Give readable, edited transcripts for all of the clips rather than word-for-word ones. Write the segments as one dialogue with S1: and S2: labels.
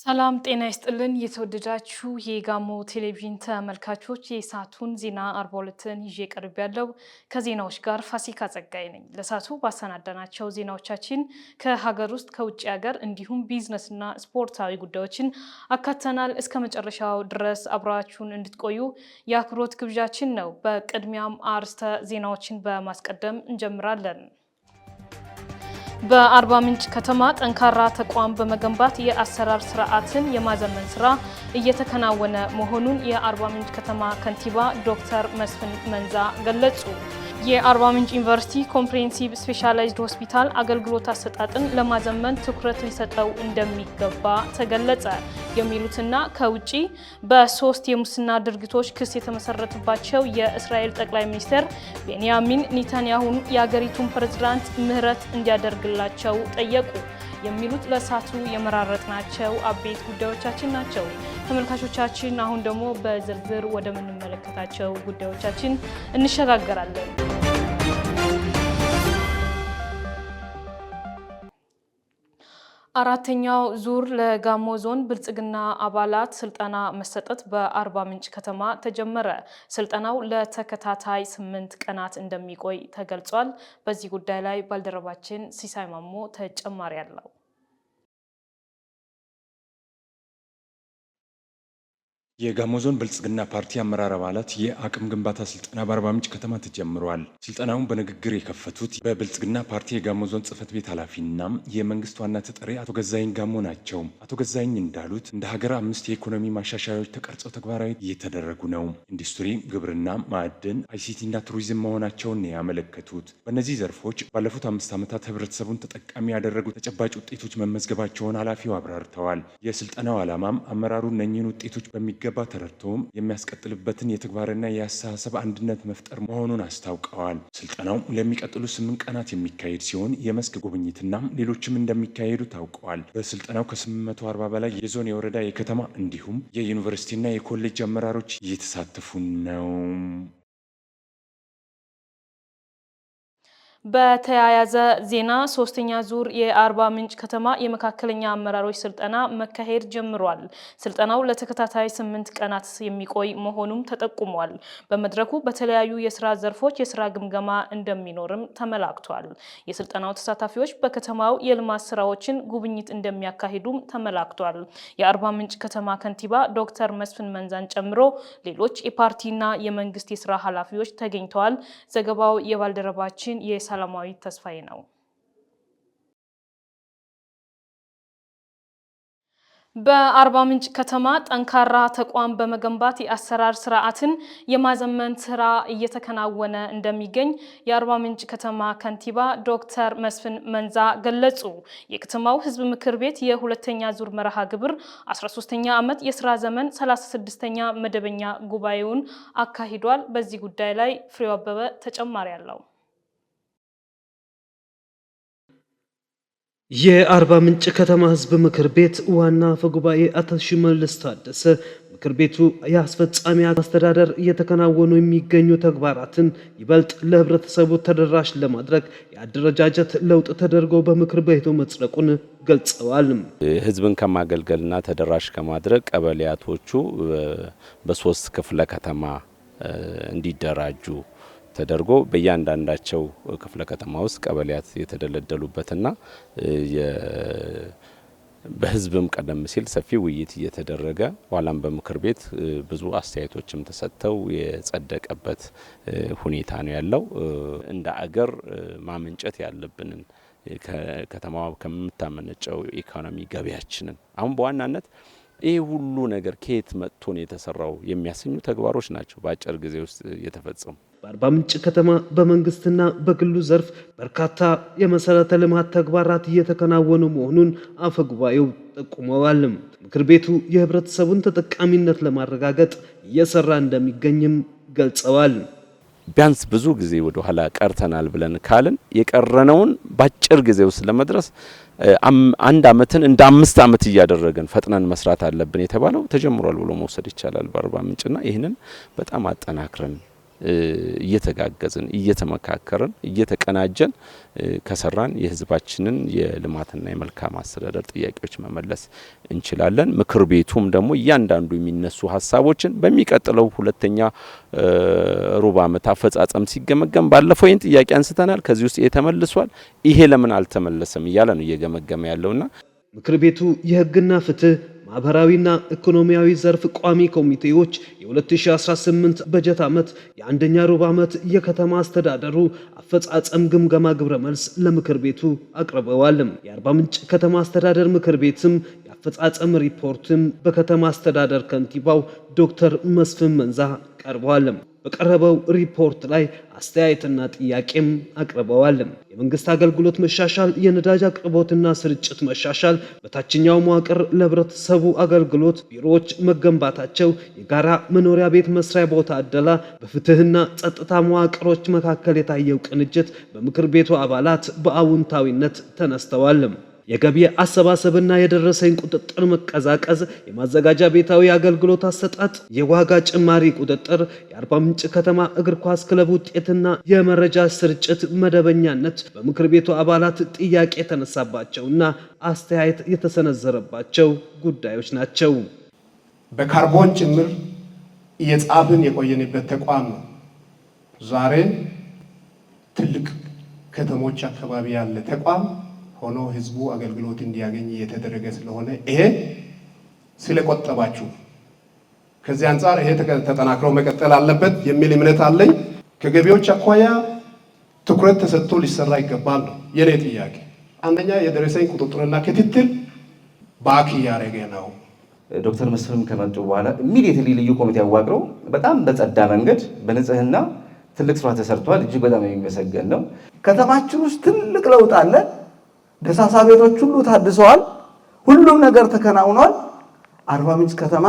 S1: ሰላም ጤና ይስጥልን የተወደዳችሁ የጋሞ ቴሌቪዥን ተመልካቾች የሰዓቱን ዜና 42ን ይዤ ቀርብ ያለው ከዜናዎች ጋር ፋሲካ ጸጋይ ነኝ። ለሰዓቱ ባሰናዳናቸው ዜናዎቻችን ከሀገር ውስጥ ከውጭ ሀገር እንዲሁም ቢዝነስና ስፖርታዊ ጉዳዮችን አካተናል። እስከ መጨረሻው ድረስ አብራችሁን እንድትቆዩ የአክብሮት ግብዣችን ነው። በቅድሚያም አርዕስተ ዜናዎችን በማስቀደም እንጀምራለን። በአርባ ምንጭ ከተማ ጠንካራ ተቋም በመገንባት የአሰራር ስርዓትን የማዘመን ስራ እየተከናወነ መሆኑን የአርባ ምንጭ ከተማ ከንቲባ ዶክተር መስፍን መንዛ ገለጹ። የአርባ ምንጭ ዩኒቨርሲቲ ኮምፕሬሄንሲቭ ስፔሻላይዝድ ሆስፒታል አገልግሎት አሰጣጥን ለማዘመን ትኩረት ሊሰጠው እንደሚገባ ተገለጸ። የሚሉትና ከውጪ በ3 የሙስና ድርጊቶች ክስ የተመሰረተባቸው የእስራኤል ጠቅላይ ሚኒስትር ቤንያሚን ኔታንያሁ የሀገሪቱን ፕሬዝዳንት ምህረት እንዲያደርግላቸው ጠየቁ። የሚሉት ለሳቱ የመራረጥናቸው አበይት ጉዳዮቻችን ናቸው። ተመልካቾቻችን አሁን ደግሞ በዝርዝር ወደምንመለከታቸው ጉዳዮቻችን እንሸጋገራለን። አራተኛው ዙር ለጋሞ ዞን ብልጽግና አባላት ስልጠና መሰጠት በአርባ ምንጭ ከተማ ተጀመረ። ስልጠናው ለተከታታይ 8 ቀናት እንደሚቆይ ተገልጿል። በዚህ ጉዳይ ላይ ባልደረባችን ሲሳይ ማሞ ተጨማሪ አለው።
S2: የጋሞ ዞን ብልጽግና ፓርቲ አመራር አባላት የአቅም ግንባታ ስልጠና በአርባ ምንጭ ከተማ ተጀምሯል። ስልጠናውን በንግግር የከፈቱት በብልጽግና ፓርቲ የጋሞ ዞን ጽህፈት ቤት ኃላፊና የመንግስት ዋና ተጠሪ አቶ ገዛኸኝ ጋሞ ናቸው። አቶ ገዛኸኝ እንዳሉት እንደ ሀገር 5 የኢኮኖሚ ማሻሻያዎች ተቀርጸው ተግባራዊ እየተደረጉ ነው። ኢንዱስትሪ፣ ግብርና፣ ማዕድን፣ አይሲቲ እና ቱሪዝም መሆናቸውን ያመለከቱት በእነዚህ ዘርፎች ባለፉት 5 ዓመታት ህብረተሰቡን ተጠቃሚ ያደረጉ ተጨባጭ ውጤቶች መመዝገባቸውን ኃላፊው አብራርተዋል። የስልጠናው ዓላማም አመራሩ እነኚህን ውጤቶች በሚገባ ተረድቶም የሚያስቀጥልበትን የተግባርና የአስተሳሰብ አንድነት መፍጠር መሆኑን አስታውቀዋል። ስልጠናው ለሚቀጥሉ 8 ቀናት የሚካሄድ ሲሆን የመስክ ጉብኝትና ሌሎችም እንደሚካሄዱ ታውቀዋል። በስልጠናው ከ840 በላይ የዞን፣ የወረዳ፣ የከተማ እንዲሁም የዩኒቨርሲቲና የኮሌጅ አመራሮች እየተሳተፉ ነው።
S1: በተያያዘ ዜና 3ኛ ዙር የአርባ ምንጭ ከተማ የመካከለኛ አመራሮች ስልጠና መካሄድ ጀምሯል። ስልጠናው ለተከታታይ 8 ቀናት የሚቆይ መሆኑም ተጠቁሟል። በመድረኩ በተለያዩ የስራ ዘርፎች የስራ ግምገማ እንደሚኖርም ተመላክቷል። የስልጠናው ተሳታፊዎች በከተማው የልማት ስራዎችን ጉብኝት እንደሚያካሂዱም ተመላክቷል። የአርባ ምንጭ ከተማ ከንቲባ ዶክተር መስፍን መንዛን ጨምሮ ሌሎች የፓርቲና የመንግስት የስራ ኃላፊዎች ተገኝተዋል። ዘገባው የባልደረባችን ሰላማዊ ተስፋዬ ነው። በአርባ ምንጭ ከተማ ጠንካራ ተቋም በመገንባት የአሰራር ስርዓትን የማዘመን ስራ እየተከናወነ እንደሚገኝ የአርባ ምንጭ ከተማ ከንቲባ ዶክተር መስፍን መንዛ ገለጹ። የከተማው ህዝብ ምክር ቤት የሁለተኛ ዙር መርሃ ግብር 13ኛ ዓመት የስራ ዘመን 36ኛ መደበኛ ጉባኤውን አካሂዷል። በዚህ ጉዳይ ላይ ፍሬው አበበ ተጨማሪ አለው።
S3: የአርባ ምንጭ ከተማ ህዝብ ምክር ቤት ዋና አፈ ጉባኤ አቶ ሽመልስ ታደሰ ምክር ቤቱ የአስፈጻሚ አስተዳደር እየተከናወኑ የሚገኙ ተግባራትን ይበልጥ ለህብረተሰቡ ተደራሽ ለማድረግ የአደረጃጀት ለውጥ ተደርጎ በምክር ቤቱ መጽደቁን ገልጸዋል።
S4: ህዝብን ከማገልገልና ተደራሽ ከማድረግ ቀበሌያቶቹ በ3 ክፍለ ከተማ እንዲደራጁ ተደርጎ በእያንዳንዳቸው ክፍለ ከተማ ውስጥ ቀበሌያት የተደለደሉበትና በህዝብም ቀደም ሲል ሰፊ ውይይት እየተደረገ ኋላም በምክር ቤት ብዙ አስተያየቶችም ተሰጥተው የጸደቀበት ሁኔታ ነው ያለው። እንደ አገር ማመንጨት ያለብንን ከተማዋ ከምታመነጨው ኢኮኖሚ ገቢያችንን አሁን በዋናነት ይህ ሁሉ ነገር ከየት መጥቶ ነው የተሰራው የሚያሰኙ ተግባሮች ናቸው በአጭር ጊዜ ውስጥ የተፈጸሙ።
S3: በአርባ ምንጭ ከተማ በመንግስትና በግሉ ዘርፍ በርካታ የመሰረተ ልማት ተግባራት እየተከናወኑ መሆኑን አፈ ጉባኤው ጠቁመዋል። ምክር ቤቱ የህብረተሰቡን ተጠቃሚነት ለማረጋገጥ እየሰራ እንደሚገኝም ገልጸዋል።
S4: ቢያንስ ብዙ ጊዜ ወደ ኋላ ቀርተናል ብለን ካልን የቀረነውን በአጭር ጊዜ ውስጥ ለመድረስ 1 ዓመትን እንደ 5 ዓመት እያደረገን ፈጥነን መስራት አለብን የተባለው ተጀምሯል ብሎ መውሰድ ይቻላል በአርባ ምንጭና ይህንን በጣም አጠናክረን እየተጋገዝን እየተመካከርን እየተቀናጀን ከሰራን የህዝባችንን የልማትና የመልካም አስተዳደር ጥያቄዎች መመለስ እንችላለን። ምክር ቤቱም ደግሞ እያንዳንዱ የሚነሱ ሀሳቦችን በሚቀጥለው ሁለተኛ ሩብ ዓመት አፈጻጸም ሲገመገም ባለፈው ይህን ጥያቄ አንስተናል፣ ከዚህ ውስጥ ተመልሷል፣ ይሄ ለምን አልተመለሰም እያለ ነው እየገመገመ ያለውና
S3: ምክር ቤቱ የህግና ፍትህ ማህበራዊና ኢኮኖሚያዊ ዘርፍ ቋሚ ኮሚቴዎች የ2018 በጀት ዓመት የአንደኛ ሩብ ዓመት የከተማ አስተዳደሩ አፈጻጸም ግምገማ ግብረ መልስ ለምክር ቤቱ አቅርበዋል። የአርባ ምንጭ ከተማ አስተዳደር ምክር ቤትም የአፈጻጸም ሪፖርትም በከተማ አስተዳደር ከንቲባው ዶክተር መስፍን መንዛ ቀርበዋል። በቀረበው ሪፖርት ላይ አስተያየትና ጥያቄም አቅርበዋል። የመንግስት አገልግሎት መሻሻል፣ የነዳጅ አቅርቦትና ስርጭት መሻሻል፣ በታችኛው መዋቅር ለህብረተሰቡ አገልግሎት ቢሮዎች መገንባታቸው፣ የጋራ መኖሪያ ቤት መስሪያ ቦታ አደላ፣ በፍትህና ጸጥታ መዋቅሮች መካከል የታየው ቅንጅት በምክር ቤቱ አባላት በአዎንታዊነት ተነስተዋል። የገቢ አሰባሰብና የደረሰኝ ቁጥጥር መቀዛቀዝ፣ የማዘጋጃ ቤታዊ አገልግሎት አሰጣጥ፣ የዋጋ ጭማሪ ቁጥጥር፣ የአርባ ምንጭ ከተማ እግር ኳስ ክለብ ውጤትና የመረጃ ስርጭት መደበኛነት በምክር ቤቱ አባላት ጥያቄ የተነሳባቸውና አስተያየት የተሰነዘረባቸው ጉዳዮች ናቸው።
S5: በካርቦን ጭምር እየጻፍን የቆየንበት ተቋም ነው። ዛሬ ትልቅ ከተሞች አካባቢ ያለ ተቋም ሆኖ ህዝቡ አገልግሎት እንዲያገኝ እየተደረገ ስለሆነ ይሄ ስለቆጠባችሁ ከዚህ አንፃር ይሄ ተጠናክሮ መቀጠል አለበት የሚል እምነት አለኝ። ከገቢዎች አኳያ ትኩረት ተሰጥቶ ሊሰራ ይገባል ነው የኔ ጥያቄ። አንደኛ የደረሰኝ ቁጥጥርና ክትትል ባክ ያረገ ነው።
S6: ዶክተር መስፍን ከመጡ በኋላ ኢሚዲየትሊ ልዩ ኮሚቴ አዋቅረው በጣም በጸዳ መንገድ በንጽህና ትልቅ ስራ ተሰርቷል። እጅግ በጣም የሚመሰገን ነው። ከተማችን ውስጥ ትልቅ ለውጥ አለ። ደሳሳ ቤቶች ሁሉ ታድሰዋል። ሁሉም ነገር ተከናውኗል። አርባ ምንጭ ከተማ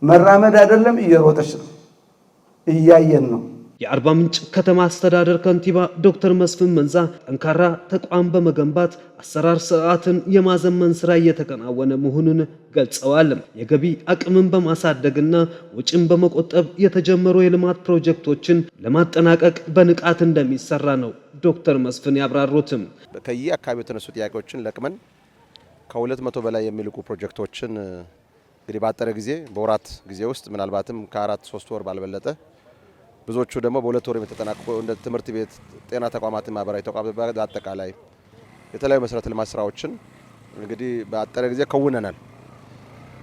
S6: መራመድ አይደለም እየሮጠች ነው፣ እያየን ነው።
S3: የአርባ ምንጭ ከተማ አስተዳደር ከንቲባ ዶክተር መስፍን መንዛ ጠንካራ ተቋም በመገንባት አሰራር ስርዓትን የማዘመን ስራ እየተከናወነ መሆኑን ገልጸዋል። የገቢ አቅምን በማሳደግና ወጪን በመቆጠብ የተጀመሩ የልማት ፕሮጀክቶችን ለማጠናቀቅ በንቃት እንደሚሰራ ነው ዶክተር መስፍን ያብራሩትም።
S7: ከየአካባቢው የተነሱ ጥያቄዎችን ለቅመን ከ200 በላይ የሚልቁ ፕሮጀክቶችን እንግዲህ ባጠረ ጊዜ በወራት ጊዜ ውስጥ ምናልባትም ከ4-3 ወር ባልበለጠ ብዙዎቹ ደግሞ በሁለት ወር የተጠናቀቁ እንደ ትምህርት ቤት፣ ጤና ተቋማትን፣ ማህበራዊ ተቋማት አጠቃላይ የተለያዩ መሰረተ ልማት ስራዎችን እንግዲህ ባጠረ ጊዜ ከውነናል።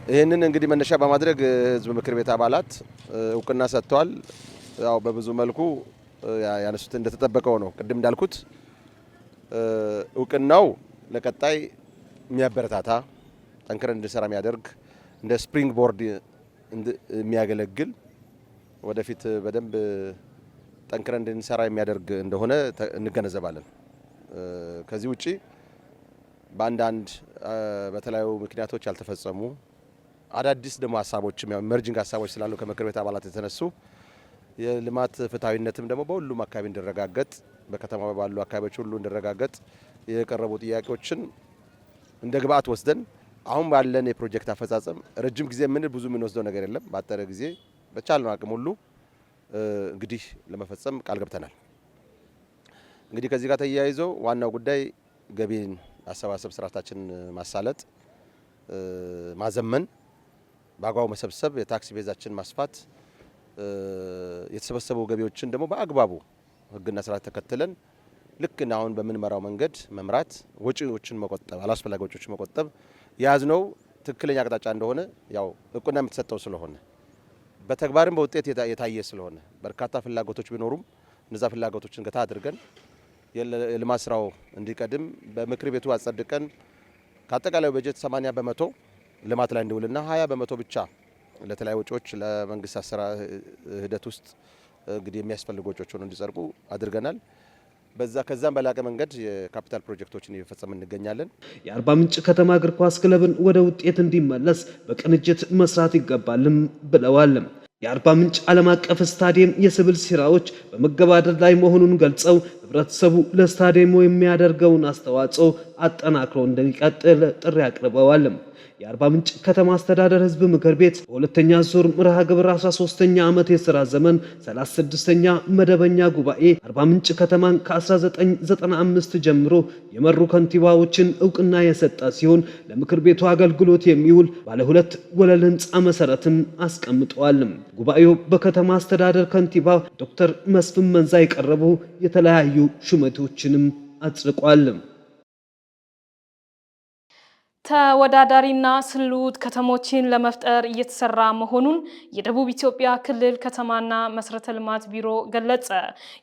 S7: ይህንን እንግዲህ መነሻ በማድረግ ህዝብ ምክር ቤት አባላት እውቅና ሰጥተዋል። ያው በብዙ መልኩ ያነሱት እንደተጠበቀው ነው። ቅድም እንዳልኩት እውቅናው ለቀጣይ የሚያበረታታ ጠንክረን እንድንሰራ የሚያደርግ እንደ ስፕሪንግ ቦርድ የሚያገለግል ወደፊት በደንብ ጠንክረን እንድንሰራ የሚያደርግ እንደሆነ እንገነዘባለን። ከዚህ ውጪ በአንዳንድ በተለያዩ ምክንያቶች ያልተፈጸሙ አዳዲስ ደግሞ ሀሳቦችም ያው ኢመርጂንግ ሀሳቦች ስላሉ ከምክር ቤት አባላት የተነሱ የልማት ፍትሐዊነትም ደግሞ በሁሉም አካባቢ እንዲረጋገጥ በከተማ ባሉ አካባቢዎች ሁሉ እንዲረጋገጥ የቀረቡ ጥያቄዎችን እንደ ግብአት ወስደን አሁን ባለን የፕሮጀክት አፈጻጸም ረጅም ጊዜ ብዙ የምንወስደው ነገር የለም። ባጠረ ጊዜ በቻልነው አቅም ሁሉ እንግዲህ ለመፈጸም ቃል ገብተናል። እንግዲህ ከዚህ ጋር ተያይዞ ዋናው ጉዳይ ገቢን አሰባሰብ ስርዓታችን ማሳለጥ፣ ማዘመን፣ በአግባቡ መሰብሰብ፣ የታክስ ቤዛችን ማስፋት፣ የተሰበሰቡ ገቢዎችን ደግሞ በአግባቡ ህግና ስርዓት ተከትለን ልክ አሁን በምንመራው መንገድ መምራት፣ ወጪዎችን መቆጠብ፣ አላስፈላጊ ወጪዎችን መቆጠብ የያዝነው ትክክለኛ አቅጣጫ እንደሆነ ያው እውቅና የምትሰጠው ስለሆነ በተግባርም በውጤት የታየ ስለሆነ በርካታ ፍላጎቶች ቢኖሩም እነዛ ፍላጎቶችን ገታ አድርገን የልማት ስራው እንዲቀድም በምክር ቤቱ አጸድቀን ከአጠቃላይ በጀት 80% ልማት ላይ እንዲውልና 20% ብቻ ለተለያዩ ወጪዎች ለመንግስት አሰራር ሂደት ውስጥ እንግዲህ የሚያስፈልጉ ወጪዎች ሆነው እንዲጸድቁ አድርገናል። ከዛም በላቀ መንገድ የካፒታል ፕሮጀክቶችን እየፈጸምን እንገኛለን።
S3: የአርባ ምንጭ ከተማ እግር ኳስ ክለብን ወደ ውጤት እንዲመለስ በቅንጅት መስራት ይገባልም ብለዋል። የአርባ ምንጭ ዓለም አቀፍ ስታዲየም የሲቪል ስራዎች በመገባደድ ላይ መሆኑን ገልጸው ህብረተሰቡ ለስታዲየሙ የሚያደርገውን አስተዋጽኦ አጠናክሮ እንደሚቀጥል ጥሪ አቅርበዋል። የአርባ ምንጭ ከተማ አስተዳደር ህዝብ ምክር ቤት በሁለተኛ ዙር መርሃ ግብር 13ኛ ዓመት የሥራ ዘመን 36ኛ መደበኛ ጉባኤ አርባ ምንጭ ከተማን ከ1995 ጀምሮ የመሩ ከንቲባዎችን እውቅና የሰጠ ሲሆን ለምክር ቤቱ አገልግሎት የሚውል ባለ 2 ወለል ህንፃ መሰረትም አስቀምጠዋል። ጉባኤው በከተማ አስተዳደር ከንቲባ ዶክተር መስፍን መንዛ የቀረቡ የተለያዩ ሹመቶችንም አጽድቋል።
S1: ተወዳዳሪና ስሉጥ ከተሞችን ለመፍጠር እየተሰራ መሆኑን የደቡብ ኢትዮጵያ ክልል ከተማና መሰረተ ልማት ቢሮ ገለጸ።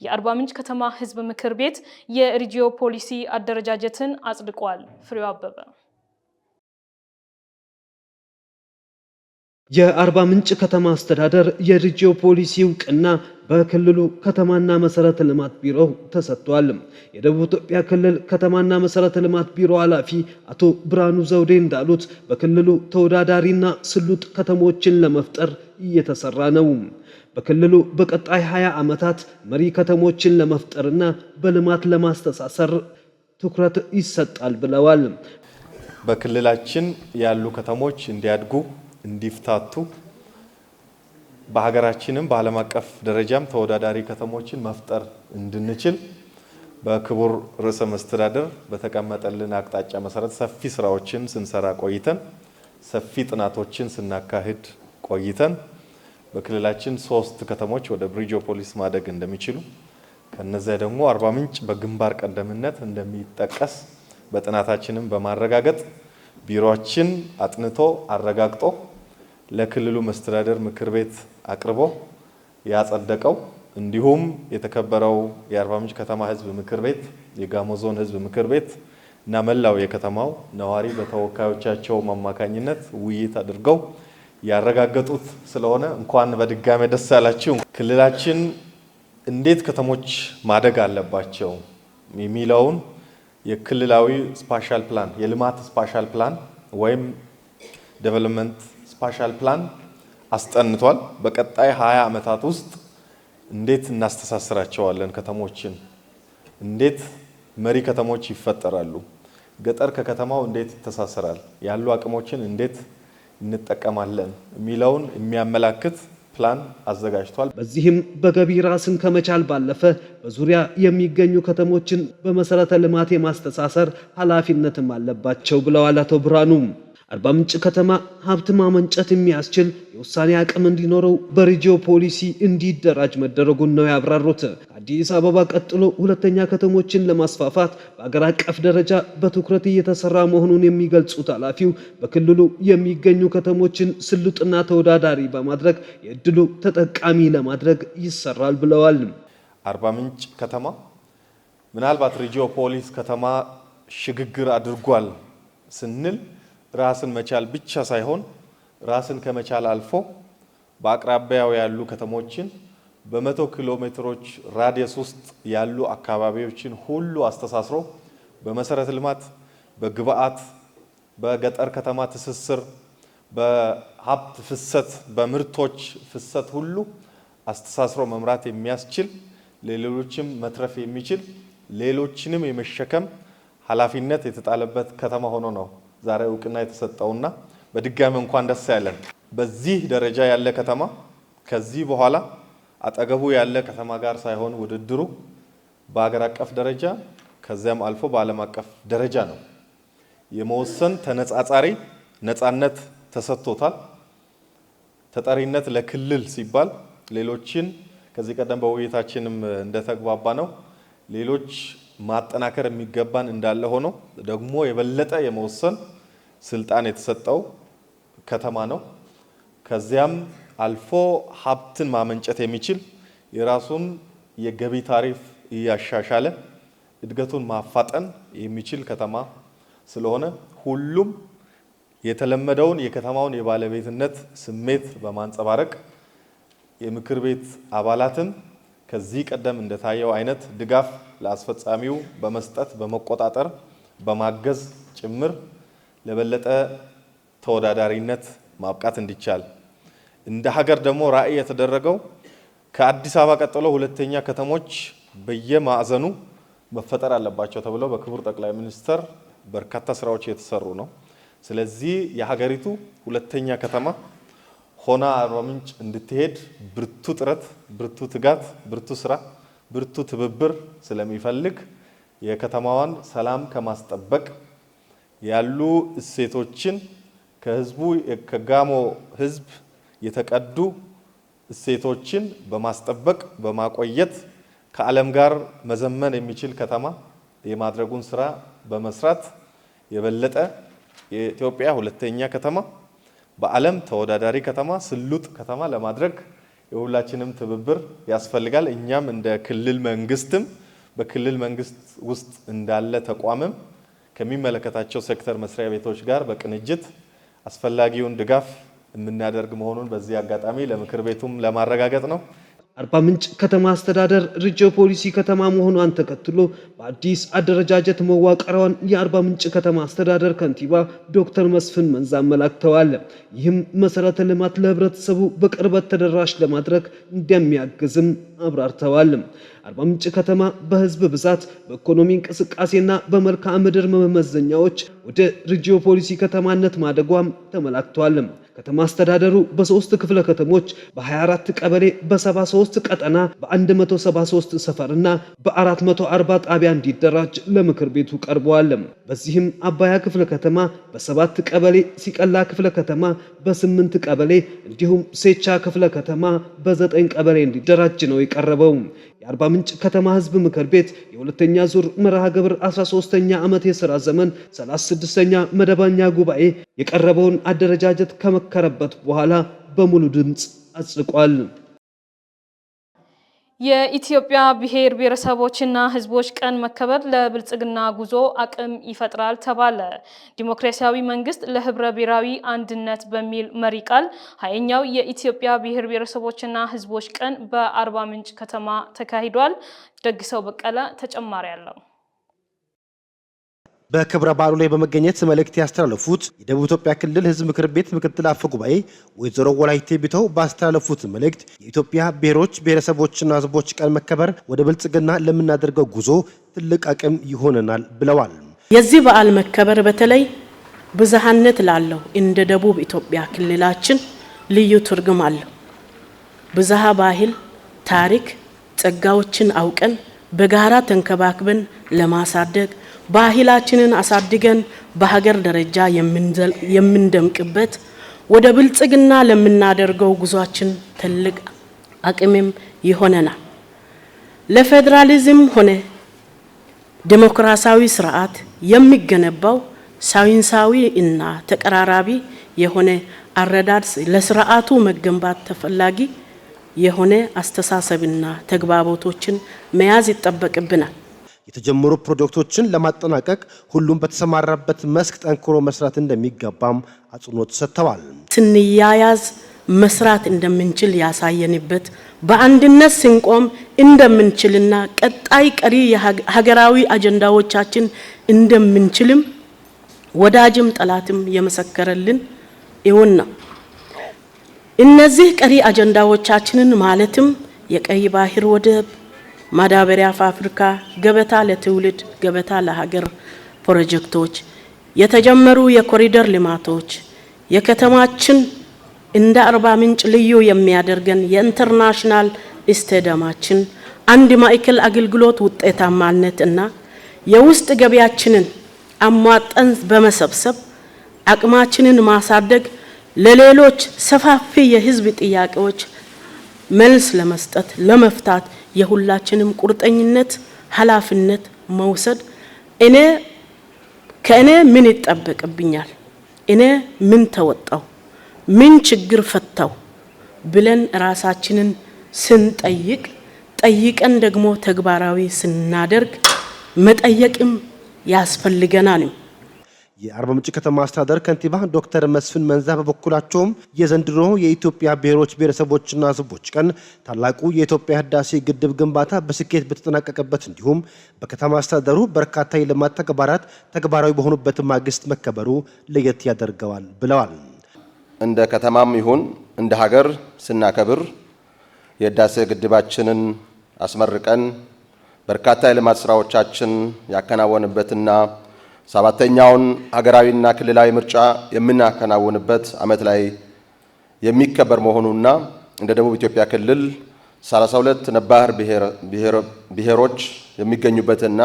S1: የአርባ ምንጭ ከተማ ህዝብ ምክር ቤት የሪጂዮ ፖሊሲ አደረጃጀትን አጽድቋል። ፍሬው አበበ
S3: የአርባ ምንጭ ከተማ አስተዳደር የሪጂዮ ፖሊሲ እውቅና በክልሉ ከተማና መሰረተ ልማት ቢሮ ተሰጥቷል። የደቡብ ኢትዮጵያ ክልል ከተማና መሰረተ ልማት ቢሮ ኃላፊ አቶ ብርሃኑ ዘውዴ እንዳሉት በክልሉ ተወዳዳሪና ስሉጥ ከተሞችን ለመፍጠር እየተሰራ ነው። በክልሉ በቀጣይ 20 ዓመታት መሪ ከተሞችን ለመፍጠርና በልማት ለማስተሳሰር ትኩረት ይሰጣል ብለዋል።
S8: በክልላችን ያሉ ከተሞች እንዲያድጉ እንዲፍታቱ በሀገራችንም በዓለም አቀፍ ደረጃም ተወዳዳሪ ከተሞችን መፍጠር እንድንችል በክቡር ርዕሰ መስተዳድር በተቀመጠልን አቅጣጫ መሰረት ሰፊ ስራዎችን ስንሰራ ቆይተን ሰፊ ጥናቶችን ስናካሂድ ቆይተን በክልላችን 3 ከተሞች ወደ ሪጂዮ ፖሊስ ማደግ እንደሚችሉ ከነዚያ ደግሞ አርባ ምንጭ በግንባር ቀደምትነት እንደሚጠቀስ በጥናታችንም በማረጋገጥ ቢሮአችን አጥንቶ አረጋግጦ ለክልሉ መስተዳደር ምክር ቤት አቅርቦ ያጸደቀው እንዲሁም የተከበረው የአርባ ምንጭ ከተማ ህዝብ ምክር ቤት የጋሞ ዞን ህዝብ ምክር ቤት እና መላው የከተማው ነዋሪ በተወካዮቻቸው አማካኝነት ውይይት አድርገው ያረጋገጡት ስለሆነ እንኳን በድጋሜ ደስ ያላችሁ። ክልላችን እንዴት ከተሞች ማደግ አለባቸው የሚለውን የክልላዊ ስፓሻል ፕላን የልማት ስፓሻል ፕላን ወይም ዴቨሎፕመንት ስፓሻል ፕላን አስጠንቷል። በቀጣይ 20 ዓመታት ውስጥ እንዴት እናስተሳስራቸዋለን ከተሞችን፣ እንዴት መሪ ከተሞች ይፈጠራሉ፣ ገጠር ከከተማው እንዴት ይተሳሰራል፣ ያሉ አቅሞችን እንዴት እንጠቀማለን የሚለውን የሚያመላክት ፕላን አዘጋጅቷል።
S3: በዚህም በገቢ ራስን ከመቻል ባለፈ በዙሪያ የሚገኙ ከተሞችን በመሰረተ ልማት የማስተሳሰር ኃላፊነትም አለባቸው ብለዋል አቶ ብርሃኑ። አርባ ምንጭ ከተማ ሀብት ማመንጨት የሚያስችል የውሳኔ አቅም እንዲኖረው በሪጂዮ ፖሊሲ እንዲደራጅ መደረጉን ነው ያብራሩት። አዲስ አበባ ቀጥሎ ሁለተኛ ከተሞችን ለማስፋፋት በአገር አቀፍ ደረጃ በትኩረት እየተሰራ መሆኑን የሚገልጹት ኃላፊው በክልሉ የሚገኙ ከተሞችን ስሉጥና ተወዳዳሪ በማድረግ የእድሉ ተጠቃሚ ለማድረግ ይሰራል ብለዋል።
S8: አርባ ምንጭ ከተማ ምናልባት ሪጂዮ ፖሊስ ከተማ ሽግግር አድርጓል ስንል ራስን መቻል ብቻ ሳይሆን ራስን ከመቻል አልፎ በአቅራቢያው ያሉ ከተሞችን በ100 ኪሎ ሜትሮች ራዲየስ ውስጥ ያሉ አካባቢዎችን ሁሉ አስተሳስሮ በመሰረተ ልማት፣ በግብአት፣ በገጠር ከተማ ትስስር፣ በሀብት ፍሰት፣ በምርቶች ፍሰት ሁሉ አስተሳስሮ መምራት የሚያስችል ለሌሎችም መትረፍ የሚችል ሌሎችንም የመሸከም ኃላፊነት የተጣለበት ከተማ ሆኖ ነው ዛሬ እውቅና የተሰጠውና በድጋሚ እንኳን ደስ ያለን። በዚህ ደረጃ ያለ ከተማ ከዚህ በኋላ አጠገቡ ያለ ከተማ ጋር ሳይሆን ውድድሩ በአገር አቀፍ ደረጃ ከዚያም አልፎ በዓለም አቀፍ ደረጃ ነው። የመወሰን ተነጻጻሪ ነጻነት ተሰጥቶታል። ተጠሪነት ለክልል ሲባል ሌሎችን ከዚህ ቀደም በውይይታችንም እንደተግባባ ነው ሌሎች ማጠናከር የሚገባን እንዳለ ሆኖ ደግሞ የበለጠ የመወሰን ስልጣን የተሰጠው ከተማ ነው። ከዚያም አልፎ ሀብትን ማመንጨት የሚችል የራሱን የገቢ ታሪፍ እያሻሻለ እድገቱን ማፋጠን የሚችል ከተማ ስለሆነ ሁሉም የተለመደውን የከተማውን የባለቤትነት ስሜት በማንጸባረቅ የምክር ቤት አባላትን ከዚህ ቀደም እንደታየው አይነት ድጋፍ ለአስፈጻሚው በመስጠት በመቆጣጠር በማገዝ ጭምር ለበለጠ ተወዳዳሪነት ማብቃት እንዲቻል እንደ ሀገር ደግሞ ራዕይ የተደረገው ከአዲስ አበባ ቀጥሎ ሁለተኛ ከተሞች በየማዕዘኑ መፈጠር አለባቸው ተብሎ በክቡር ጠቅላይ ሚኒስትር በርካታ ስራዎች የተሰሩ ነው። ስለዚህ የሀገሪቱ ሁለተኛ ከተማ ሆና አርባ ምንጭ እንድትሄድ ብርቱ ጥረት፣ ብርቱ ትጋት፣ ብርቱ ስራ፣ ብርቱ ትብብር ስለሚፈልግ የከተማዋን ሰላም ከማስጠበቅ ያሉ እሴቶችን ከህዝቡ ከጋሞ ህዝብ የተቀዱ እሴቶችን በማስጠበቅ በማቆየት ከዓለም ጋር መዘመን የሚችል ከተማ የማድረጉን ስራ በመስራት የበለጠ የኢትዮጵያ ሁለተኛ ከተማ በዓለም ተወዳዳሪ ከተማ ስሉጥ ከተማ ለማድረግ የሁላችንም ትብብር ያስፈልጋል። እኛም እንደ ክልል መንግስትም በክልል መንግስት ውስጥ እንዳለ ተቋምም ከሚመለከታቸው ሴክተር መስሪያ ቤቶች ጋር በቅንጅት አስፈላጊውን ድጋፍ የምናደርግ መሆኑን በዚህ አጋጣሚ ለምክር ቤቱም ለማረጋገጥ ነው።
S3: አርባ ምንጭ ከተማ አስተዳደር ሪጂዮ ፖሊሲ ከተማ መሆኗን ተከትሎ በአዲስ አደረጃጀት መዋቀሯን የአርባ ምንጭ ከተማ አስተዳደር ከንቲባ ዶክተር መስፍን መንዛ አመላክተዋል። ይህም መሰረተ ልማት ለህብረተሰቡ በቅርበት ተደራሽ ለማድረግ እንደሚያግዝም አብራርተዋል። አርባ ምንጭ ከተማ በህዝብ ብዛት በኢኮኖሚ እንቅስቃሴና በመልክዓ ምድር መመዘኛዎች ወደ ሪጂዮ ፖሊሲ ከተማነት ማደጓም ተመላክቷል። ከተማ አስተዳደሩ በ3 ክፍለ ከተሞች በ24 ቀበሌ በ73 ቀጠና በ173 ሰፈርና በ440 ጣቢያ እንዲደራጅ ለምክር ቤቱ ቀርበዋል። በዚህም አባያ ክፍለ ከተማ በ7 ቀበሌ፣ ሲቀላ ክፍለ ከተማ በ8 ቀበሌ እንዲሁም ሴቻ ክፍለ ከተማ በ9 ቀበሌ እንዲደራጅ ነው የቀረበው። የአርባ ምንጭ ከተማ ህዝብ ምክር ቤት የሁለተኛ ዙር መርሃ ግብር 13ኛ ዓመት የሥራ ዘመን 36ኛ መደበኛ ጉባኤ የቀረበውን አደረጃጀት ከመከረበት በኋላ በሙሉ ድምጽ አጽድቋል።
S1: የኢትዮጵያ ብሔር ብሔረሰቦችና ህዝቦች ቀን መከበር ለብልጽግና ጉዞ አቅም ይፈጥራል ተባለ። ዲሞክራሲያዊ መንግስት ለህብረ ብሔራዊ አንድነት በሚል መሪ ቃል 20ኛው የኢትዮጵያ ብሔር ብሔረሰቦችና ህዝቦች ቀን በአርባ ምንጭ ከተማ ተካሂዷል። ደግሰው በቀለ ተጨማሪ አለው።
S9: በክብረ በዓሉ ላይ በመገኘት መልእክት ያስተላለፉት የደቡብ ኢትዮጵያ ክልል ህዝብ ምክር ቤት ምክትል አፈ ጉባኤ ወይዘሮ ወላይቴ ቢተው ባስተላለፉት መልእክት የኢትዮጵያ ብሔሮች ብሔረሰቦችና ህዝቦች ቀን መከበር ወደ ብልጽግና ለምናደርገው ጉዞ ትልቅ አቅም ይሆነናል ብለዋል።
S10: የዚህ በዓል መከበር በተለይ ብዝሃነት ላለው እንደ ደቡብ ኢትዮጵያ ክልላችን ልዩ ትርጉም አለው። ብዝሃ ባህል፣ ታሪክ፣ ጸጋዎችን አውቀን በጋራ ተንከባክበን ለማሳደግ ባህላችንን አሳድገን በሀገር ደረጃ የምንደምቅበት ወደ ብልጽግና ለምናደርገው ጉዟችን ትልቅ አቅምም ይሆነናል። ለፌደራሊዝም ሆነ ዲሞክራሲያዊ ስርዓት የሚገነባው ሳይንሳዊ እና ተቀራራቢ የሆነ አረዳድ ለስርዓቱ መገንባት ተፈላጊ የሆነ አስተሳሰብና ተግባቦቶችን መያዝ ይጠበቅብናል።
S9: የተጀመሩ ፕሮጀክቶችን ለማጠናቀቅ ሁሉም በተሰማራበት መስክ ጠንክሮ መስራት እንደሚገባም አጽንኦት ሰጥተዋል።
S10: ስንያያዝ መስራት እንደምንችል ያሳየንበት በአንድነት ስንቆም እንደምንችልና ቀጣይ ቀሪ ሀገራዊ አጀንዳዎቻችን እንደምንችልም ወዳጅም ጠላትም የመሰከረልን ይሁን ነው። እነዚህ ቀሪ አጀንዳዎቻችንን ማለትም የቀይ ባህር ወደብ፣ ማዳበሪያ ፋብሪካ፣ ገበታ ለትውልድ ገበታ ለሀገር ፕሮጀክቶች፣ የተጀመሩ የኮሪደር ልማቶች፣ የከተማችን እንደ አርባ ምንጭ ልዩ የሚያደርገን የኢንተርናሽናል ስቴዲየማችን አንድ ማዕከል አገልግሎት ውጤታማነት እና የውስጥ ገቢያችንን አሟጠን በመሰብሰብ አቅማችንን ማሳደግ ለሌሎች ሰፋፊ የህዝብ ጥያቄዎች መልስ ለመስጠት ለመፍታት የሁላችንም ቁርጠኝነት ኃላፊነት መውሰድ ከእኔ ምን ይጠበቅብኛል፣ እኔ ምን ተወጣው፣ ምን ችግር ፈታው ብለን ራሳችንን ስንጠይቅ ጠይቀን ደግሞ ተግባራዊ ስናደርግ መጠየቅም ያስፈልገናል።
S9: የአርባ ምንጭ ከተማ አስተዳደር ከንቲባ ዶክተር መስፍን መንዛ በበኩላቸውም የዘንድሮ የኢትዮጵያ ብሔሮች ብሔረሰቦችና ህዝቦች ቀን ታላቁ የኢትዮጵያ ህዳሴ ግድብ ግንባታ በስኬት በተጠናቀቀበት እንዲሁም በከተማ አስተዳደሩ በርካታ የልማት ተግባራት ተግባራዊ በሆኑበት ማግስት መከበሩ ለየት ያደርገዋል ብለዋል።
S7: እንደ ከተማም ይሁን እንደ ሀገር ስናከብር የህዳሴ ግድባችንን አስመርቀን በርካታ የልማት ስራዎቻችን ያከናወንበትና 7ኛውን ሀገራዊና ክልላዊ ምርጫ የምናከናውንበት ዓመት ላይ የሚከበር መሆኑና እንደ ደቡብ ኢትዮጵያ ክልል 32 ነባር ብሔሮች የሚገኙበትና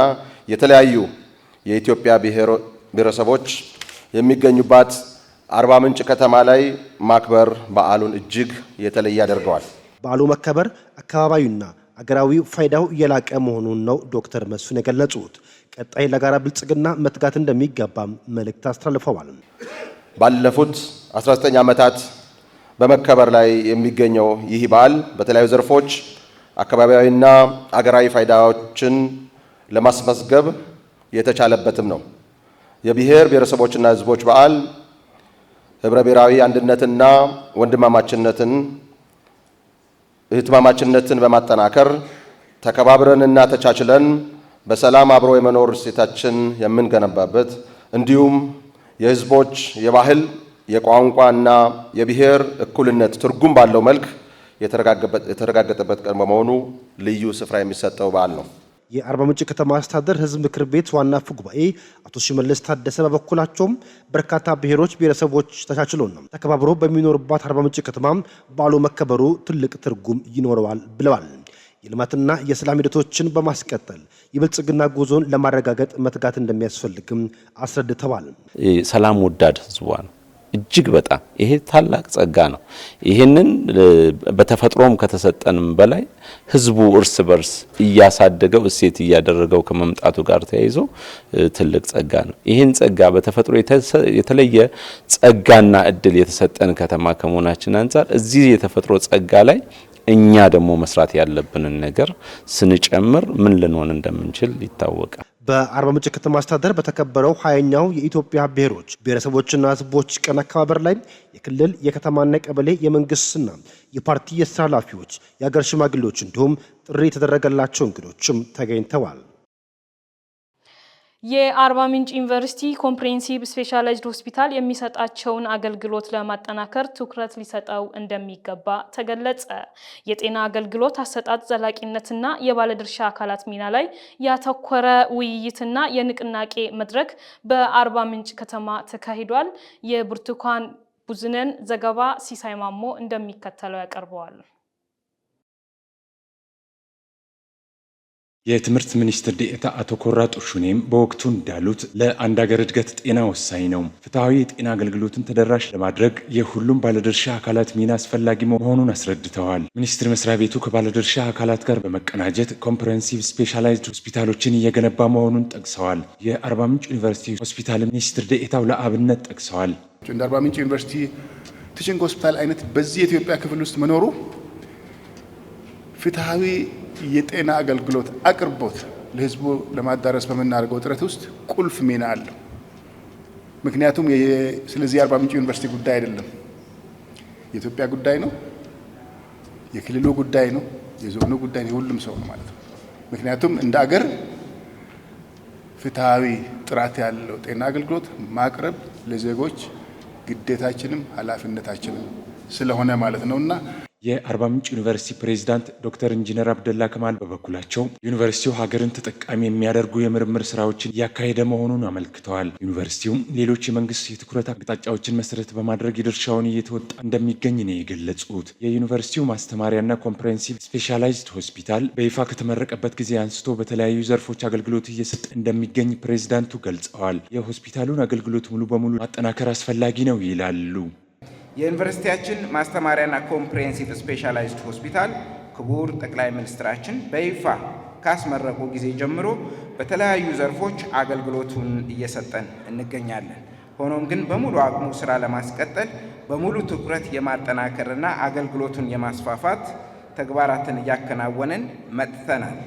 S7: የተለያዩ የኢትዮጵያ ብሔረሰቦች የሚገኙባት አርባ ምንጭ ከተማ ላይ ማክበር በዓሉን እጅግ የተለየ ያደርገዋል።
S9: በዓሉ መከበር አካባቢውና አገራዊ ፋይዳው የላቀ መሆኑን ነው ዶክተር መስፍን የገለጹት። ቀጣይ ለጋራ ብልጽግና መትጋት እንደሚገባም መልእክት አስተላልፈዋል።
S7: ባለፉት 19 ዓመታት በመከበር ላይ የሚገኘው ይህ በዓል በተለያዩ ዘርፎች አካባቢያዊና አገራዊ ፋይዳዎችን ለማስመዝገብ የተቻለበትም ነው። የብሔር ብሔረሰቦችና ሕዝቦች በዓል ህብረ ብሔራዊ አንድነትና ወንድማማችነትን እህትማማችነትን በማጠናከር ተከባብረንና ተቻችለን በሰላም አብሮ የመኖር እሴታችን የምንገነባበት እንዲሁም የህዝቦች የባህል የቋንቋና የብሔር እኩልነት ትርጉም ባለው መልክ የተረጋገጠበት ቀን በመሆኑ ልዩ ስፍራ የሚሰጠው በዓል ነው።
S9: የአርባ ምንጭ ከተማ አስተዳደር ህዝብ ምክር ቤት ዋና አፈ ጉባኤ አቶ ሽመልስ ታደሰ በበኩላቸውም በርካታ ብሔሮች ብሔረሰቦች ተቻችለውና ተከባብሮ በሚኖርባት አርባ ምንጭ ከተማ በዓሉ መከበሩ ትልቅ ትርጉም ይኖረዋል ብለዋል። የልማትና የሰላም ሂደቶችን በማስቀጠል የብልጽግና ጉዞን ለማረጋገጥ መትጋት እንደሚያስፈልግም አስረድተዋል።
S4: ሰላም ወዳድ ህዝቧን እጅግ በጣም ይሄ ታላቅ ጸጋ ነው። ይሄንን በተፈጥሮም ከተሰጠንም በላይ ህዝቡ እርስ በርስ እያሳደገው እሴት እያደረገው ከመምጣቱ ጋር ተያይዞ ትልቅ ጸጋ ነው። ይሄን ጸጋ በተፈጥሮ የተለየ ጸጋና እድል የተሰጠን ከተማ ከመሆናችን አንፃር እዚህ የተፈጥሮ ጸጋ ላይ እኛ ደግሞ መስራት ያለብንን ነገር ስንጨምር ምን ልንሆን እንደምንችል ይታወቃል።
S9: በአርባ ምንጭ ከተማ አስተዳደር በተከበረው 20ኛው የኢትዮጵያ ብሔሮች ብሔረሰቦችና ህዝቦች ቀን አከባበር ላይ የክልል የከተማና ቀበሌ የመንግስትና የፓርቲ የስራ ኃላፊዎች፣ የሀገር ሽማግሌዎች እንዲሁም ጥሪ የተደረገላቸው እንግዶችም ተገኝተዋል።
S1: የአርባ ምንጭ ዩኒቨርሲቲ ኮምፕሬሄንሲቭ ስፔሻላይዝድ ሆስፒታል የሚሰጣቸውን አገልግሎት ለማጠናከር ትኩረት ሊሰጠው እንደሚገባ ተገለጸ። የጤና አገልግሎት አሰጣጥ ዘላቂነትና የባለድርሻ አካላት ሚና ላይ ያተኮረ ውይይትና የንቅናቄ መድረክ በአርባ ምንጭ ከተማ ተካሂዷል። የብርቱካን ቡዝነን ዘገባ ሲሳይ ማሞ እንደሚከተለው ያቀርበዋል።
S2: የትምህርት ሚኒስትር ዴኤታ አቶ ኮራጡ ሹኔም በወቅቱ እንዳሉት ለአንድ ሀገር እድገት ጤና ወሳኝ ነው። ፍትሐዊ የጤና አገልግሎትን ተደራሽ ለማድረግ የሁሉም ባለድርሻ አካላት ሚና አስፈላጊ መሆኑን አስረድተዋል። ሚኒስቴር መስሪያ ቤቱ ከባለድርሻ አካላት ጋር በመቀናጀት ኮምፕሬሄንሲቭ ስፔሻላይዝድ ሆስፒታሎችን እየገነባ መሆኑን ጠቅሰዋል። የአርባ ምንጭ ዩኒቨርሲቲ ሆስፒታል ሚኒስትር ዴኤታው ለአብነት ጠቅሰዋል።
S11: እንደ አርባ ምንጭ ዩኒቨርሲቲ ቲችንግ ሆስፒታል አይነት በዚህ የኢትዮጵያ ክፍል ውስጥ መኖሩ ፍትሐዊ የጤና አገልግሎት አቅርቦት ለህዝቡ ለማዳረስ በመናደርገው ጥረት ውስጥ ቁልፍ ሚና አለው። ምክንያቱም ስለዚህ አርባ ምንጭ ዩኒቨርሲቲ ጉዳይ አይደለም፣ የኢትዮጵያ ጉዳይ ነው፣ የክልሉ ጉዳይ ነው፣ የዞኑ ጉዳይ ነው፣ የሁሉም ሰው ነው ማለት ነው። ምክንያቱም እንደ አገር ፍትሐዊ ጥራት ያለው ጤና አገልግሎት ማቅረብ ለዜጎች ግዴታችንም ኃላፊነታችንም ስለሆነ ማለት ነውና
S2: የአርባ ምንጭ ዩኒቨርሲቲ ፕሬዝዳንት ዶክተር ኢንጂነር አብደላ ከማል በበኩላቸው ዩኒቨርሲቲው ሀገርን ተጠቃሚ የሚያደርጉ የምርምር ስራዎችን እያካሄደ መሆኑን አመልክተዋል። ዩኒቨርሲቲው ሌሎች የመንግስት የትኩረት አቅጣጫዎችን መሰረት በማድረግ የድርሻውን እየተወጣ እንደሚገኝ ነው የገለጹት። የዩኒቨርሲቲው ማስተማሪያና ኮምፕሬሄንሲቭ ስፔሻላይዝድ ሆስፒታል በይፋ ከተመረቀበት ጊዜ አንስቶ በተለያዩ ዘርፎች አገልግሎት እየሰጠ እንደሚገኝ ፕሬዝዳንቱ ገልጸዋል። የሆስፒታሉን አገልግሎት ሙሉ በሙሉ ማጠናከር አስፈላጊ ነው ይላሉ።
S12: የዩኒቨርሲቲያችን ማስተማሪያና ኮምፕሬሄንሲቭ ስፔሻላይዝድ ሆስፒታል ክቡር ጠቅላይ ሚኒስትራችን በይፋ ካስመረቁ ጊዜ ጀምሮ በተለያዩ ዘርፎች አገልግሎቱን እየሰጠን እንገኛለን። ሆኖም ግን በሙሉ አቅሙ ስራ ለማስቀጠል በሙሉ ትኩረት የማጠናከርና አገልግሎቱን የማስፋፋት ተግባራትን እያከናወንን መጥተናል።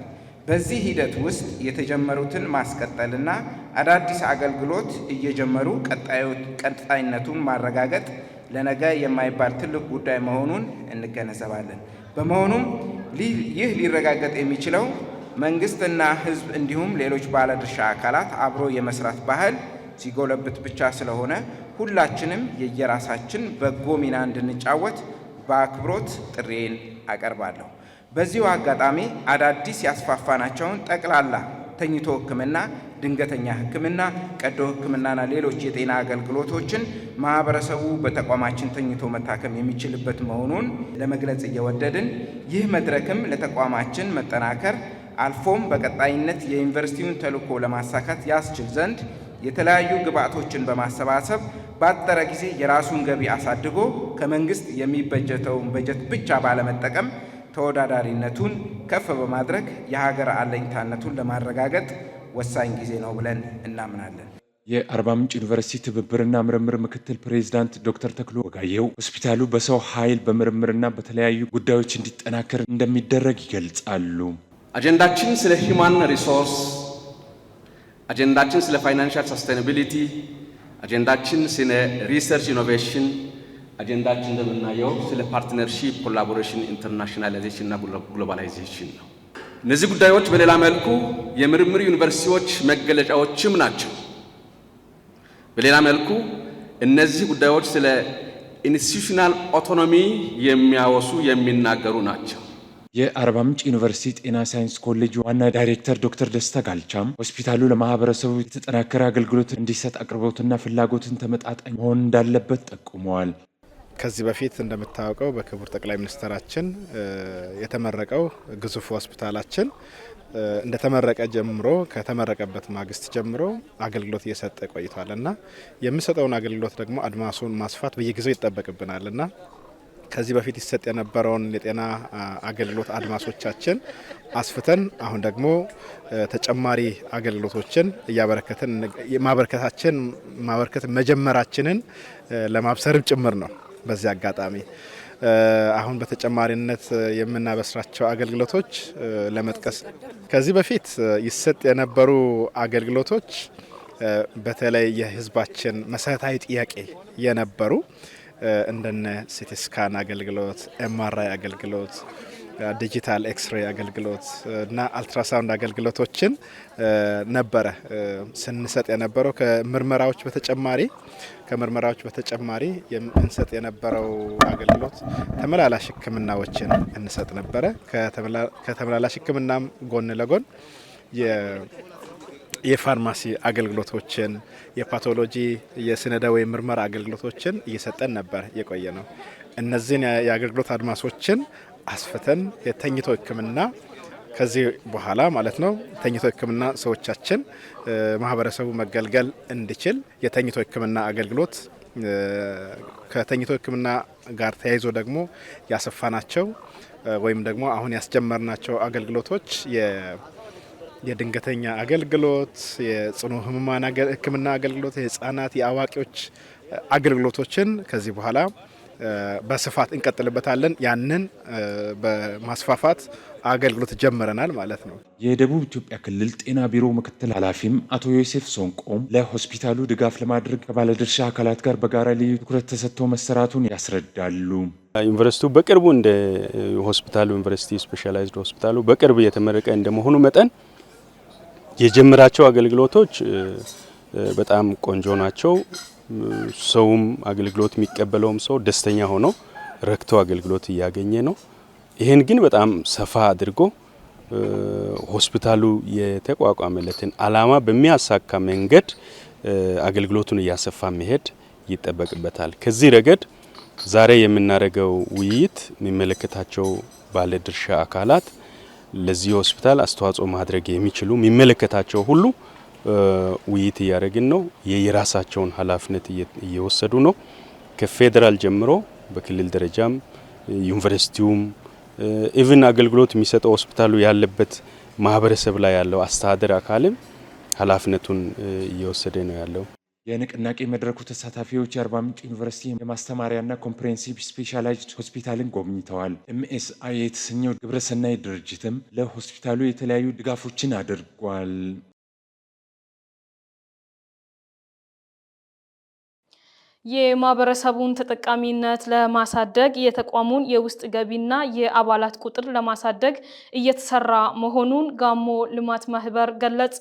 S12: በዚህ ሂደት ውስጥ የተጀመሩትን ማስቀጠልና አዳዲስ አገልግሎት እየጀመሩ ቀጣይነቱን ማረጋገጥ ለነገ የማይባል ትልቅ ጉዳይ መሆኑን እንገነዘባለን። በመሆኑም ይህ ሊረጋገጥ የሚችለው መንግስትና ህዝብ እንዲሁም ሌሎች ባለድርሻ አካላት አብሮ የመስራት ባህል ሲጎለብት ብቻ ስለሆነ ሁላችንም የየራሳችን በጎ ሚና እንድንጫወት በአክብሮት ጥሪዬን አቀርባለሁ። በዚሁ አጋጣሚ አዳዲስ ያስፋፋናቸውን ጠቅላላ ተኝቶ ሕክምና፣ ድንገተኛ ሕክምና፣ ቀዶ ሕክምናና ሌሎች የጤና አገልግሎቶችን ማህበረሰቡ በተቋማችን ተኝቶ መታከም የሚችልበት መሆኑን ለመግለጽ እየወደድን ይህ መድረክም ለተቋማችን መጠናከር አልፎም በቀጣይነት የዩኒቨርሲቲውን ተልዕኮ ለማሳካት ያስችል ዘንድ የተለያዩ ግብዓቶችን በማሰባሰብ ባጠረ ጊዜ የራሱን ገቢ አሳድጎ ከመንግስት የሚበጀተውን በጀት ብቻ ባለመጠቀም ተወዳዳሪነቱን ከፍ በማድረግ የሀገር አለኝታነቱን ለማረጋገጥ ወሳኝ ጊዜ ነው ብለን እናምናለን።
S2: የአርባ ምንጭ ዩኒቨርሲቲ ትብብርና ምርምር ምክትል ፕሬዝዳንት ዶክተር ተክሎ ወጋየሁ ሆስፒታሉ በሰው ኃይል በምርምርና በተለያዩ ጉዳዮች እንዲጠናከር እንደሚደረግ ይገልጻሉ።
S13: አጀንዳችን ስለ ሂውማን ሪሶርስ፣ አጀንዳችን ስለ ፋይናንሻል ሰስቴናቢሊቲ፣ አጀንዳችን ስለ ሪሰርች ኢኖቬሽን፣ አጀንዳችን እንደምናየው ስለ ፓርትነርሺፕ፣ ኮላቦሬሽን፣ ኢንተርናሽናላይዜሽን እና ግሎባላይዜሽን ነው። እነዚህ ጉዳዮች በሌላ መልኩ የምርምር ዩኒቨርሲቲዎች መገለጫዎችም ናቸው። በሌላ መልኩ እነዚህ ጉዳዮች ስለ ኢንስቲትዩሽናል ኦቶኖሚ የሚያወሱ የሚናገሩ ናቸው።
S2: የአርባ ምንጭ ዩኒቨርሲቲ ጤና ሳይንስ ኮሌጅ ዋና ዳይሬክተር ዶክተር ደስታ ጋልቻም ሆስፒታሉ ለማህበረሰቡ የተጠናከረ አገልግሎት እንዲሰጥ አቅርቦትና ፍላጎትን ተመጣጣኝ መሆን እንዳለበት ጠቁመዋል።
S14: ከዚህ በፊት እንደምታወቀው በክቡር ጠቅላይ ሚኒስትራችን የተመረቀው ግዙፍ ሆስፒታላችን እንደተመረቀ ጀምሮ ከተመረቀበት ማግስት ጀምሮ አገልግሎት እየሰጠ ቆይቷል እና የሚሰጠውን አገልግሎት ደግሞ አድማሱን ማስፋት በየጊዜው ይጠበቅብናልና ከዚህ በፊት ይሰጥ የነበረውን የጤና አገልግሎት አድማሶቻችን አስፍተን አሁን ደግሞ ተጨማሪ አገልግሎቶችን እያበረከተን ማበርከት መጀመራችንን ለማብሰርም ጭምር ነው። በዚህ አጋጣሚ አሁን በተጨማሪነት የምናበስራቸው አገልግሎቶች ለመጥቀስ ከዚህ በፊት ይሰጥ የነበሩ አገልግሎቶች በተለይ የሕዝባችን መሰረታዊ ጥያቄ የነበሩ እንደነ ሲቲ ስካን አገልግሎት፣ ኤምአርአይ አገልግሎት፣ ዲጂታል ኤክስሬይ አገልግሎት እና አልትራሳውንድ አገልግሎቶችን ነበረ ስንሰጥ የነበረው። ከምርመራዎች በተጨማሪ የምንሰጥ የነበረው አገልግሎት ተመላላሽ ሕክምናዎችን እንሰጥ ነበረ። ከተመላላሽ ሕክምናም ጎን ለጎን የፋርማሲ አገልግሎቶችን፣ የፓቶሎጂ የስነ ደዌ ምርመራ አገልግሎቶችን እየሰጠን ነበር የቆየ ነው። እነዚህን የአገልግሎት አድማሶችን አስፍተን የተኝቶ ሕክምና ከዚህ በኋላ ማለት ነው ተኝቶ ሕክምና ሰዎቻችን ማህበረሰቡ መገልገል እንዲችል የተኝቶ ሕክምና አገልግሎት ከተኝቶ ሕክምና ጋር ተያይዞ ደግሞ ያሰፋናቸው ወይም ደግሞ አሁን ያስጀመርናቸው አገልግሎቶች የድንገተኛ አገልግሎት፣ የጽኑ ህሙማን ሕክምና አገልግሎት፣ የህፃናት የአዋቂዎች አገልግሎቶችን ከዚህ በኋላ በስፋት እንቀጥልበታለን። ያንን በማስፋፋት አገልግሎት ጀምረናል ማለት ነው።
S2: የደቡብ ኢትዮጵያ ክልል ጤና ቢሮ ምክትል ኃላፊም አቶ ዮሴፍ ሶንቆም ለሆስፒታሉ ድጋፍ ለማድረግ ከባለድርሻ አካላት ጋር በጋራ ልዩ ትኩረት ተሰጥቶ መሰራቱን ያስረዳሉ።
S15: ዩኒቨርሲቲው በቅርቡ እንደ ሆስፒታሉ ዩኒቨርሲቲ ስፔሻላይዝድ ሆስፒታሉ በቅርብ የተመረቀ እንደመሆኑ መጠን የጀመራቸው አገልግሎቶች በጣም ቆንጆ ናቸው። ሰውም አገልግሎት የሚቀበለውም ሰው ደስተኛ ሆኖ ረክቶ አገልግሎት እያገኘ ነው። ይህን ግን በጣም ሰፋ አድርጎ ሆስፒታሉ የተቋቋመለትን ዓላማ በሚያሳካ መንገድ አገልግሎቱን እያሰፋ መሄድ ይጠበቅበታል። ከዚህ ረገድ ዛሬ የምናደርገው ውይይት የሚመለከታቸው ባለድርሻ አካላት ለዚህ ሆስፒታል አስተዋጽኦ ማድረግ የሚችሉ የሚመለከታቸው ሁሉ ውይይት እያደረግን ነው። የራሳቸውን ኃላፊነት እየወሰዱ ነው። ከፌዴራል ጀምሮ በክልል ደረጃም ዩኒቨርሲቲውም ኢቭን አገልግሎት የሚሰጠው ሆስፒታሉ ያለበት ማህበረሰብ ላይ ያለው አስተዳደር አካልም ኃላፊነቱን እየወሰደ ነው ያለው።
S2: የንቅናቄ መድረኩ ተሳታፊዎች የአርባ ምንጭ ዩኒቨርሲቲ የማስተማሪያና ኮምፕሬሄንሲቭ ስፔሻላይዝድ ሆስፒታልን ጎብኝተዋል። ኤምኤስአይ የተሰኘው ግብረሰናይ ድርጅትም ለሆስፒታሉ የተለያዩ ድጋፎችን አድርጓል።
S1: የማህበረሰቡን ተጠቃሚነት ለማሳደግ የተቋሙን የውስጥ ገቢና የአባላት ቁጥር ለማሳደግ እየተሰራ መሆኑን ጋሞ ልማት ማህበር ገለጸ።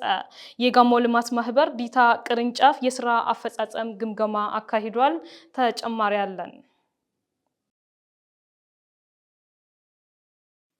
S1: የጋሞ ልማት ማህበር ዲታ ቅርንጫፍ የስራ አፈጻጸም ግምገማ አካሂዷል። ተጨማሪ አለን።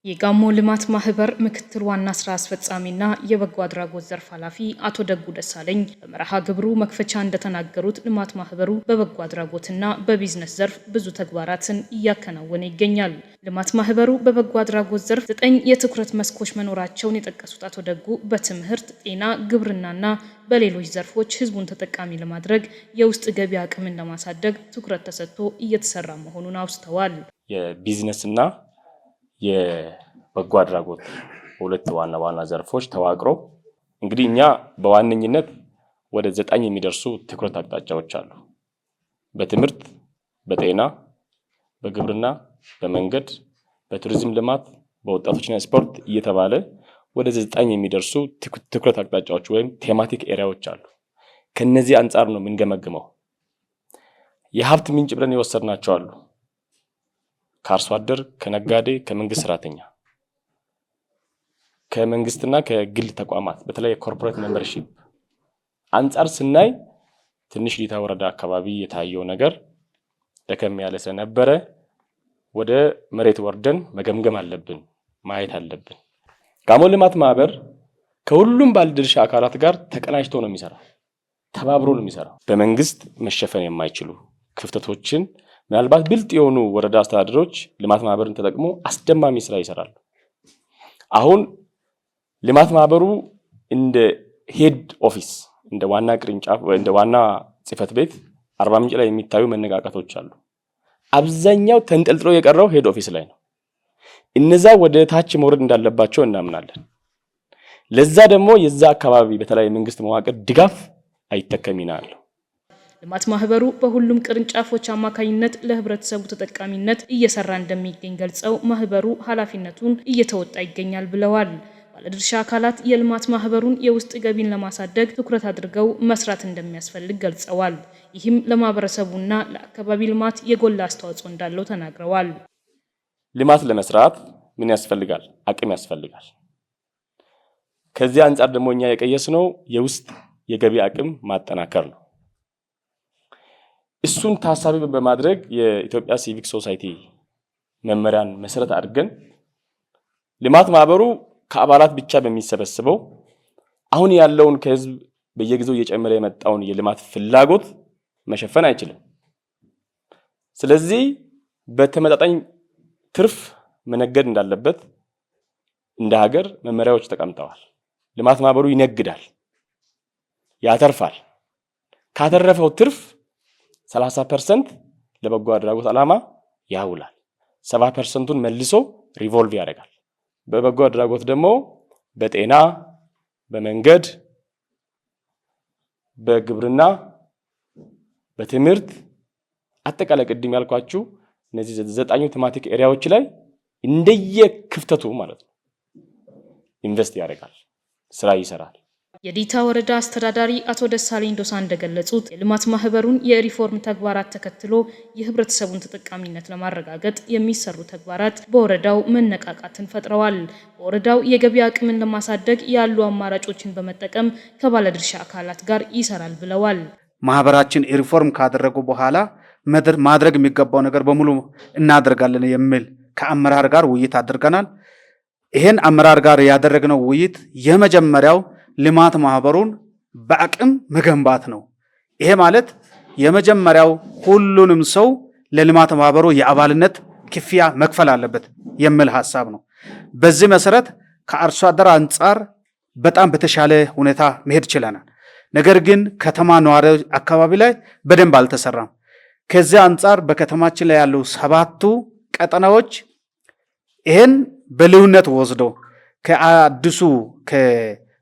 S1: የጋሞ ልማት ማህበር ምክትል ዋና ስራ አስፈጻሚና የበጎ አድራጎት ዘርፍ ኃላፊ አቶ ደጉ ደሳለኝ በመርሃ ግብሩ መክፈቻ እንደተናገሩት ልማት ማህበሩ በበጎ አድራጎትና በቢዝነስ ዘርፍ ብዙ ተግባራትን እያከናወነ ይገኛል። ልማት ማህበሩ በበጎ አድራጎት ዘርፍ 9 የትኩረት መስኮች መኖራቸውን የጠቀሱት አቶ ደጉ በትምህርት፣ ጤና፣ ግብርናና በሌሎች ዘርፎች ህዝቡን ተጠቃሚ ለማድረግ የውስጥ ገቢ አቅምን ለማሳደግ ትኩረት ተሰጥቶ እየተሰራ መሆኑን አውስተዋል።
S16: የቢዝነስና የበጎ አድራጎት ሁለት ዋና ዘርፎች ተዋቅሮ እንግዲህ እኛ በዋነኝነት ወደ 9 የሚደርሱ ትኩረት አቅጣጫዎች አሉ። በትምህርት፣ በጤና፣ በግብርና፣ በመንገድ፣ በቱሪዝም ልማት፣ በወጣቶችና ስፖርት እየተባለ ወደ 9 የሚደርሱ ትኩረት አቅጣጫዎች ወይም ቴማቲክ ኤሪያዎች አሉ። ከነዚህ አንጻር ነው የምንገመግመው። የሀብት ምንጭ ብለን የወሰድናቸው አሉ። ከአርሶ አደር፣ ከነጋዴ፣ ከመንግስት ሰራተኛ፣ ከመንግስትና ከግል ተቋማት በተለይ ኮርፖሬት ሜምበርሺፕ አንጻር ስናይ ትንሽ ሊታ ወረዳ አካባቢ የታየው ነገር ደከም ያለ ስለነበረ ወደ መሬት ወርደን መገምገም አለብን፣ ማየት አለብን። ጋሞ ልማት ማህበር ከሁሉም ባለድርሻ አካላት ጋር ተቀናጅቶ ነው የሚሰራው፣ ተባብሮ ነው የሚሰራው። በመንግስት መሸፈን የማይችሉ ክፍተቶችን ምናልባት ብልጥ የሆኑ ወረዳ አስተዳደሮች ልማት ማህበርን ተጠቅሞ አስደማሚ ስራ ይሰራሉ። አሁን ልማት ማህበሩ እንደ ሄድ ኦፊስ እንደ ዋና ቅርንጫፍ ወይ እንደ ዋና ጽህፈት ቤት አርባ ምንጭ ላይ የሚታዩ መነቃቃቶች አሉ። አብዛኛው ተንጠልጥሎ የቀረው ሄድ ኦፊስ ላይ ነው። እነዛ ወደ ታች መውረድ እንዳለባቸው እናምናለን። ለዛ ደግሞ የዛ አካባቢ በተለይ መንግስት መዋቅር ድጋፍ አይተከሚናል።
S1: ልማት ማህበሩ በሁሉም ቅርንጫፎች አማካኝነት ለህብረተሰቡ ተጠቃሚነት እየሰራ እንደሚገኝ ገልጸው ማህበሩ ኃላፊነቱን እየተወጣ ይገኛል ብለዋል። ባለድርሻ አካላት የልማት ማህበሩን የውስጥ ገቢን ለማሳደግ ትኩረት አድርገው መስራት እንደሚያስፈልግ ገልጸዋል። ይህም ለማህበረሰቡና ለአካባቢ ልማት የጎላ አስተዋጽኦ እንዳለው ተናግረዋል።
S16: ልማት ለመስራት ምን ያስፈልጋል? አቅም ያስፈልጋል። ከዚህ አንጻር ደግሞ እኛ የቀየስነው የውስጥ የገቢ አቅም ማጠናከር ነው። እሱን ታሳቢ በማድረግ የኢትዮጵያ ሲቪክ ሶሳይቲ መመሪያን መሰረት አድርገን ልማት ማህበሩ ከአባላት ብቻ በሚሰበስበው አሁን ያለውን ከህዝብ በየጊዜው እየጨመረ የመጣውን የልማት ፍላጎት መሸፈን አይችልም። ስለዚህ በተመጣጣኝ ትርፍ መነገድ እንዳለበት እንደ ሀገር መመሪያዎች ተቀምጠዋል። ልማት ማህበሩ ይነግዳል፣ ያተርፋል። ካተረፈው ትርፍ 30% ለበጎ አድራጎት ዓላማ ያውላል። 70%ን መልሶ ሪቮልቭ ያደርጋል። በበጎ አድራጎት ደግሞ በጤና፣ በመንገድ፣ በግብርና፣ በትምህርት አጠቃላይ ቅድም ያልኳችሁ እነዚህ 9 ቴማቲክ ኤሪያዎች ላይ እንደየ ክፍተቱ ማለት ነው ኢንቨስት ያደርጋል፣ ስራ ይሰራል።
S1: የዲታ ወረዳ አስተዳዳሪ አቶ ደሳለኝ ዶሳ እንደገለጹት የልማት ማህበሩን የሪፎርም ተግባራት ተከትሎ የህብረተሰቡን ተጠቃሚነት ለማረጋገጥ የሚሰሩ ተግባራት በወረዳው መነቃቃትን ፈጥረዋል። በወረዳው የገቢ አቅምን ለማሳደግ ያሉ አማራጮችን በመጠቀም ከባለድርሻ አካላት ጋር ይሰራል ብለዋል።
S17: ማህበራችን ሪፎርም ካደረጉ በኋላ ማድረግ የሚገባው ነገር በሙሉ እናደርጋለን የሚል ከአመራር ጋር ውይይት አድርገናል። ይሄን አመራር ጋር ያደረግነው ውይይት የመጀመሪያው ልማት ማህበሩን በአቅም መገንባት ነው። ይሄ ማለት የመጀመሪያው ሁሉንም ሰው ለልማት ማህበሩ የአባልነት ክፍያ መክፈል አለበት የሚል ሐሳብ ነው። በዚህ መሰረት ከአርሶ አደር አንጻር በጣም በተሻለ ሁኔታ መሄድ ችለናል። ነገር ግን ከተማ ነዋሪ አካባቢ ላይ በደንብ አልተሰራም። ከዚህ አንጻር በከተማችን ላይ ያሉ 7ቱ ቀጠናዎች ይሄን በልዩነት ወስዶ ከአዲሱ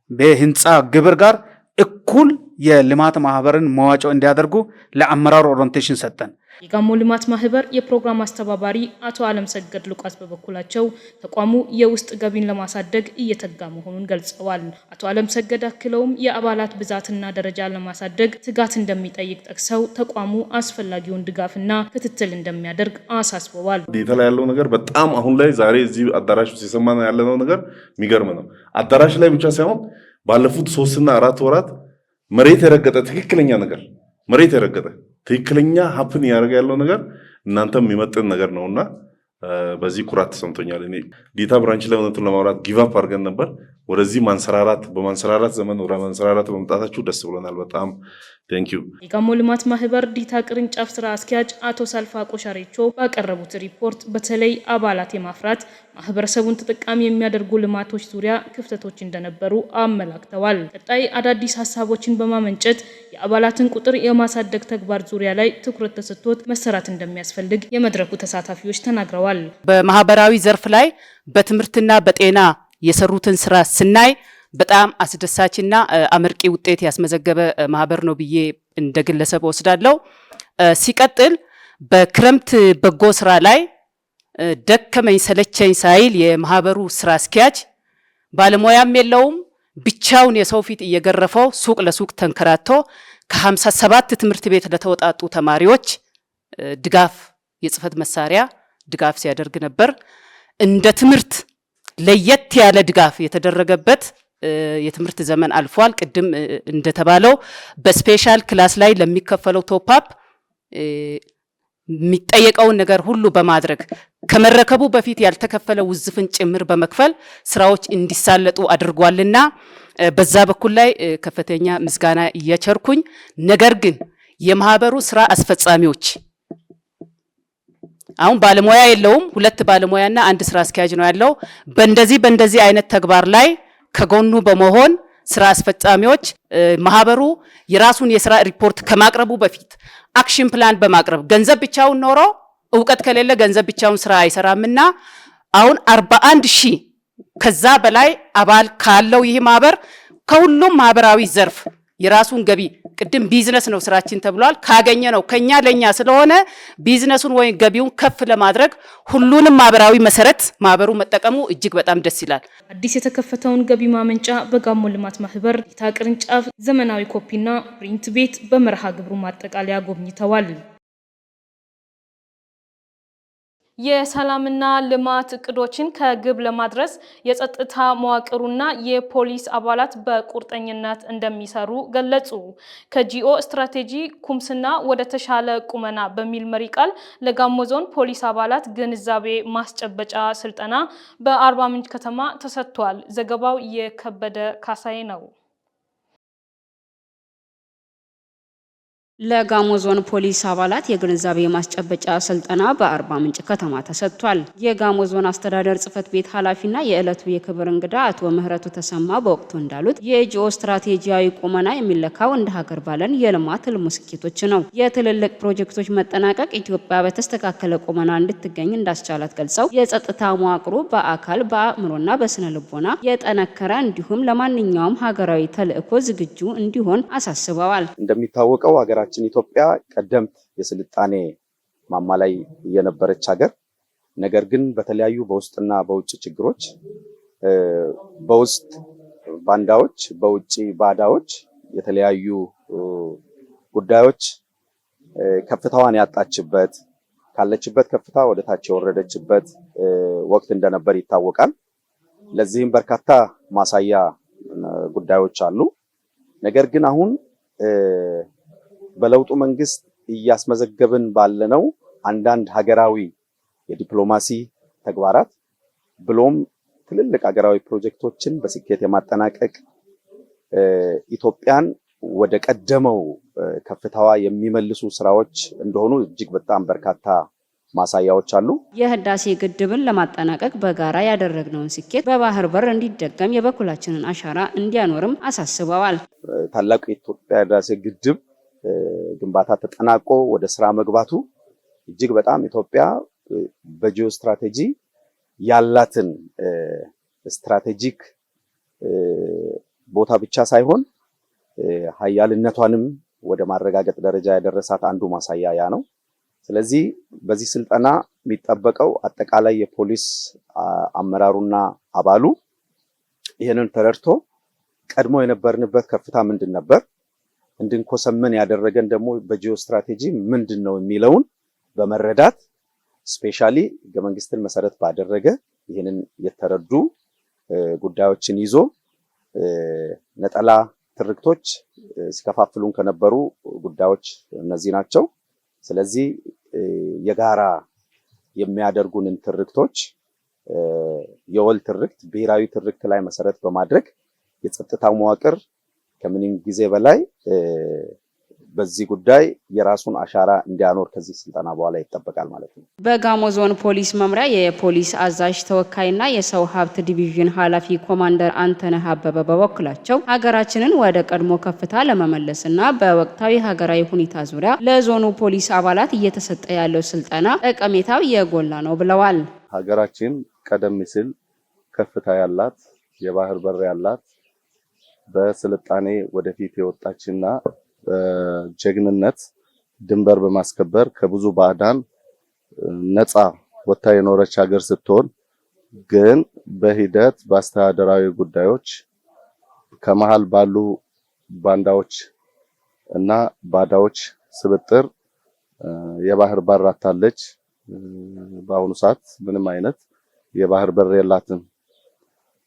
S17: በህንፃ ግብር ጋር እኩል የልማት ማህበርን መዋጮ እንዲያደርጉ ለአመራሩ ኦሪንቴሽን ሰጠን።
S1: የጋሞ ልማት ማህበር የፕሮግራም አስተባባሪ አቶ አለም ሰገድ ሉቃስ በበኩላቸው ተቋሙ የውስጥ ገቢን ለማሳደግ እየተጋ መሆኑን ገልጸዋል። አቶ አለም ሰገድ አክለውም የአባላት ብዛትና ደረጃ ለማሳደግ ትጋት እንደሚጠይቅ ጠቅሰው ተቋሙ አስፈላጊውን ድጋፍና ክትትል እንደሚያደርግ አሳስበዋል።
S18: ዲታ ላይ ያለው ነገር በጣም አሁን ላይ ዛሬ እዚህ አዳራሽ ውስጥ የሰማነው ያለነው ነገር የሚገርም ነው። አዳራሽ ላይ ብቻ ሳይሆን ባለፉት 3 እና 4 ወራት መሬት የረገጠ ትክክለኛ ነገር መሬት የረገጠ ትክክለኛ ሀፕን ያደርጋ ያለው ነገር እናንተም የሚመጥን ነገር ነውና በዚህ ኩራት ተሰምቶኛል። እኔ ዲታ ብራንች ላይ እውነቱን ለማውራት ጊቭ አፕ አድርገን ነበር። ወደዚህ በማንሰራራት ዘመን ወደ ማንሰራራት በመምጣታችሁ ደስ ብሎናል። በጣም ቴንክ ዩ።
S1: የጋሞ ልማት ማህበር ዲታ ቅርንጫፍ ስራ አስኪያጅ አቶ ሳልፋ ቆሻሬቾ ባቀረቡት ሪፖርት በተለይ አባላት የማፍራት ማህበረሰቡን ተጠቃሚ የሚያደርጉ ልማቶች ዙሪያ ክፍተቶች እንደነበሩ አመላክተዋል። ቀጣይ አዳዲስ ሀሳቦችን በማመንጨት የአባላትን ቁጥር የማሳደግ ተግባር ዙሪያ ላይ ትኩረት ተሰጥቶት መሰራት እንደሚያስፈልግ የመድረኩ ተሳታፊዎች ተናግረዋል።
S10: በማህበራዊ ዘርፍ ላይ በትምህርትና በጤና የሰሩትን ስራ ስናይ በጣም አስደሳችና አመርቂ ውጤት ያስመዘገበ ማህበር ነው ብዬ እንደግለሰብ ወስዳለሁ። ሲቀጥል በክረምት በጎ ስራ ላይ ደከመኝ ሰለቸኝ ሳይል የማህበሩ ስራ አስኪያጅ ባለሙያም የለውም ብቻውን የሰው ፊት እየገረፈው ሱቅ ለሱቅ ተንከራቶ ከ57 ትምህርት ቤት ለተወጣጡ ተማሪዎች ድጋፍ የጽህፈት መሳሪያ ድጋፍ ሲያደርግ ነበር። እንደ ትምህርት ለየት ያለ ድጋፍ የተደረገበት የትምህርት ዘመን አልፏል። ቅድም እንደተባለው በስፔሻል ክላስ ላይ ለሚከፈለው ቶፕ አፕ የሚጠየቀውን ነገር ሁሉ በማድረግ ከመረከቡ በፊት ያልተከፈለ ውዝፍን ጭምር በመክፈል ስራዎች እንዲሳለጡ አድርጓልና በዛ በኩል ላይ ከፍተኛ ምስጋና እየቸርኩኝ፣ ነገር ግን የማህበሩ ስራ አስፈጻሚዎች አሁን ባለሙያ የለውም፣ 2 ባለሙያና 1 ስራ አስኪያጅ ነው ያለው። በእንደዚህ አይነት ተግባር ላይ ከጎኑ በመሆን ስራ አስፈጻሚዎች ማህበሩ የራሱን የስራ ሪፖርት ከማቅረቡ በፊት አክሽን ፕላን በማቅረብ ገንዘብ ብቻውን ኖሮ እውቀት ከሌለ ገንዘብ ብቻውን ስራ አይሰራምና አሁን 41,000 ከዛ በላይ አባል ካለው ይህ ማህበር ከሁሉም ማህበራዊ ዘርፍ የራሱን ገቢ ቅድም ቢዝነስ ነው ስራችን ተብሏል ካገኘ ነው ከኛ ለኛ ስለሆነ ቢዝነሱን ወይ ገቢውን ከፍ ለማድረግ ሁሉንም ማህበራዊ መሰረት ማህበሩ መጠቀሙ እጅግ በጣም ደስ ይላል።
S1: አዲስ የተከፈተውን ገቢ ማመንጫ በጋሞ ልማት ማህበር ዲታ ቅርንጫፍ ዘመናዊ ኮፒና ፕሪንት ቤት በመርሃ ግብሩ ማጠቃለያ ጎብኝተዋል። የሰላምና ልማት እቅዶችን ከግብ ለማድረስ የጸጥታ መዋቅሩና የፖሊስ አባላት በቁርጠኝነት እንደሚሰሩ ገለጹ። ከጂኦ ስትራቴጂ ኩምስና ወደ ተሻለ ቁመና በሚል መሪ ቃል ለጋሞ ዞን ፖሊስ አባላት ግንዛቤ ማስጨበጫ ስልጠና በአርባ ምንጭ ከተማ ተሰጥቷል። ዘገባው የከበደ ካሳይ ነው።
S19: ለጋሞ ዞን ፖሊስ አባላት የግንዛቤ ማስጨበጫ ስልጠና በአርባ ምንጭ ከተማ ተሰጥቷል። የጋሞ ዞን አስተዳደር ጽህፈት ቤት ኃላፊና የዕለቱ የክብር እንግዳ አቶ ምህረቱ ተሰማ በወቅቱ እንዳሉት የጂኦ ስትራቴጂያዊ ቁመና የሚለካው እንደ ሀገር ባለን የልማት ህልም ስኬቶች ነው። የትልልቅ ፕሮጀክቶች መጠናቀቅ ኢትዮጵያ በተስተካከለ ቁመና እንድትገኝ እንዳስቻላት ገልጸው የጸጥታ መዋቅሩ በአካል በአእምሮና በስነ ልቦና የጠነከረ እንዲሁም ለማንኛውም ሀገራዊ ተልዕኮ ዝግጁ እንዲሆን አሳስበዋል።
S20: እንደሚታወቀው ሀገራችን ኢትዮጵያ ቀደምት የስልጣኔ ማማ ላይ የነበረች ሀገር፣ ነገር ግን በተለያዩ በውስጥና በውጭ ችግሮች በውስጥ ባንዳዎች፣ በውጭ ባዳዎች የተለያዩ ጉዳዮች ከፍታዋን ያጣችበት ካለችበት ከፍታ ወደ ታች የወረደችበት ወቅት እንደነበር ይታወቃል። ለዚህም በርካታ ማሳያ ጉዳዮች አሉ። ነገር ግን አሁን በለውጡ መንግስት እያስመዘገብን ባለነው አንዳንድ ሀገራዊ የዲፕሎማሲ ተግባራት ብሎም ትልልቅ ሀገራዊ ፕሮጀክቶችን በስኬት የማጠናቀቅ ኢትዮጵያን ወደ ቀደመው ከፍታዋ የሚመልሱ ስራዎች እንደሆኑ እጅግ በጣም በርካታ ማሳያዎች አሉ።
S19: የህዳሴ ግድብን ለማጠናቀቅ በጋራ ያደረግነውን ስኬት በባህር በር እንዲደገም የበኩላችንን አሻራ እንዲያኖርም አሳስበዋል።
S20: ታላቁ የኢትዮጵያ ህዳሴ ግድብ ግንባታ ተጠናቆ ወደ ስራ መግባቱ እጅግ በጣም ኢትዮጵያ በጂኦ ስትራቴጂ ያላትን ስትራቴጂክ ቦታ ብቻ ሳይሆን ሀያልነቷንም ወደ ማረጋገጥ ደረጃ ያደረሳት አንዱ ማሳያ ያ ነው። ስለዚህ በዚህ ስልጠና የሚጠበቀው አጠቃላይ የፖሊስ አመራሩና አባሉ ይሄንን ተረድቶ ቀድሞ የነበርንበት ከፍታ ምንድን ነበር፣ እንድንኮሰምን ያደረገን ደግሞ በጂኦ ስትራቴጂ ምንድነው የሚለውን በመረዳት ስፔሻሊ ህገ መንግስትን መሰረት ባደረገ ይህንን የተረዱ ጉዳዮችን ይዞ ነጠላ ትርክቶች ሲከፋፍሉን ከነበሩ ጉዳዮች እነዚህ ናቸው። ስለዚህ የጋራ የሚያደርጉንን ትርክቶች የወል ትርክት ብሔራዊ ትርክት ላይ መሰረት በማድረግ የጸጥታው መዋቅር ከምንም ጊዜ በላይ በዚህ ጉዳይ የራሱን አሻራ እንዲያኖር ከዚህ ስልጠና በኋላ ይጠበቃል ማለት ነው።
S19: በጋሞ ዞን ፖሊስ መምሪያ የፖሊስ አዛዥ ተወካይና የሰው ሀብት ዲቪዥን ኃላፊ ኮማንደር አንተነህ አበበ በበኩላቸው ሀገራችንን ወደ ቀድሞ ከፍታ ለመመለስና በወቅታዊ ሀገራዊ ሁኔታ ዙሪያ ለዞኑ ፖሊስ አባላት እየተሰጠ ያለው ስልጠና ጠቀሜታው የጎላ ነው ብለዋል።
S20: ሀገራችን ቀደም ሲል ከፍታ ያላት የባህር በር ያላት በስልጣኔ ወደፊት የወጣችና ጀግንነት ድንበር በማስከበር ከብዙ ባዕዳን ነፃ ወጣ የኖረች ሀገር ስትሆን ግን በሂደት በአስተዳደራዊ ጉዳዮች ከመሃል ባሉ ባንዳዎች እና ባዳዎች ስብጥር የባህር በር አታለች። በአሁኑ ሰዓት ምንም አይነት የባህር በር የላትም።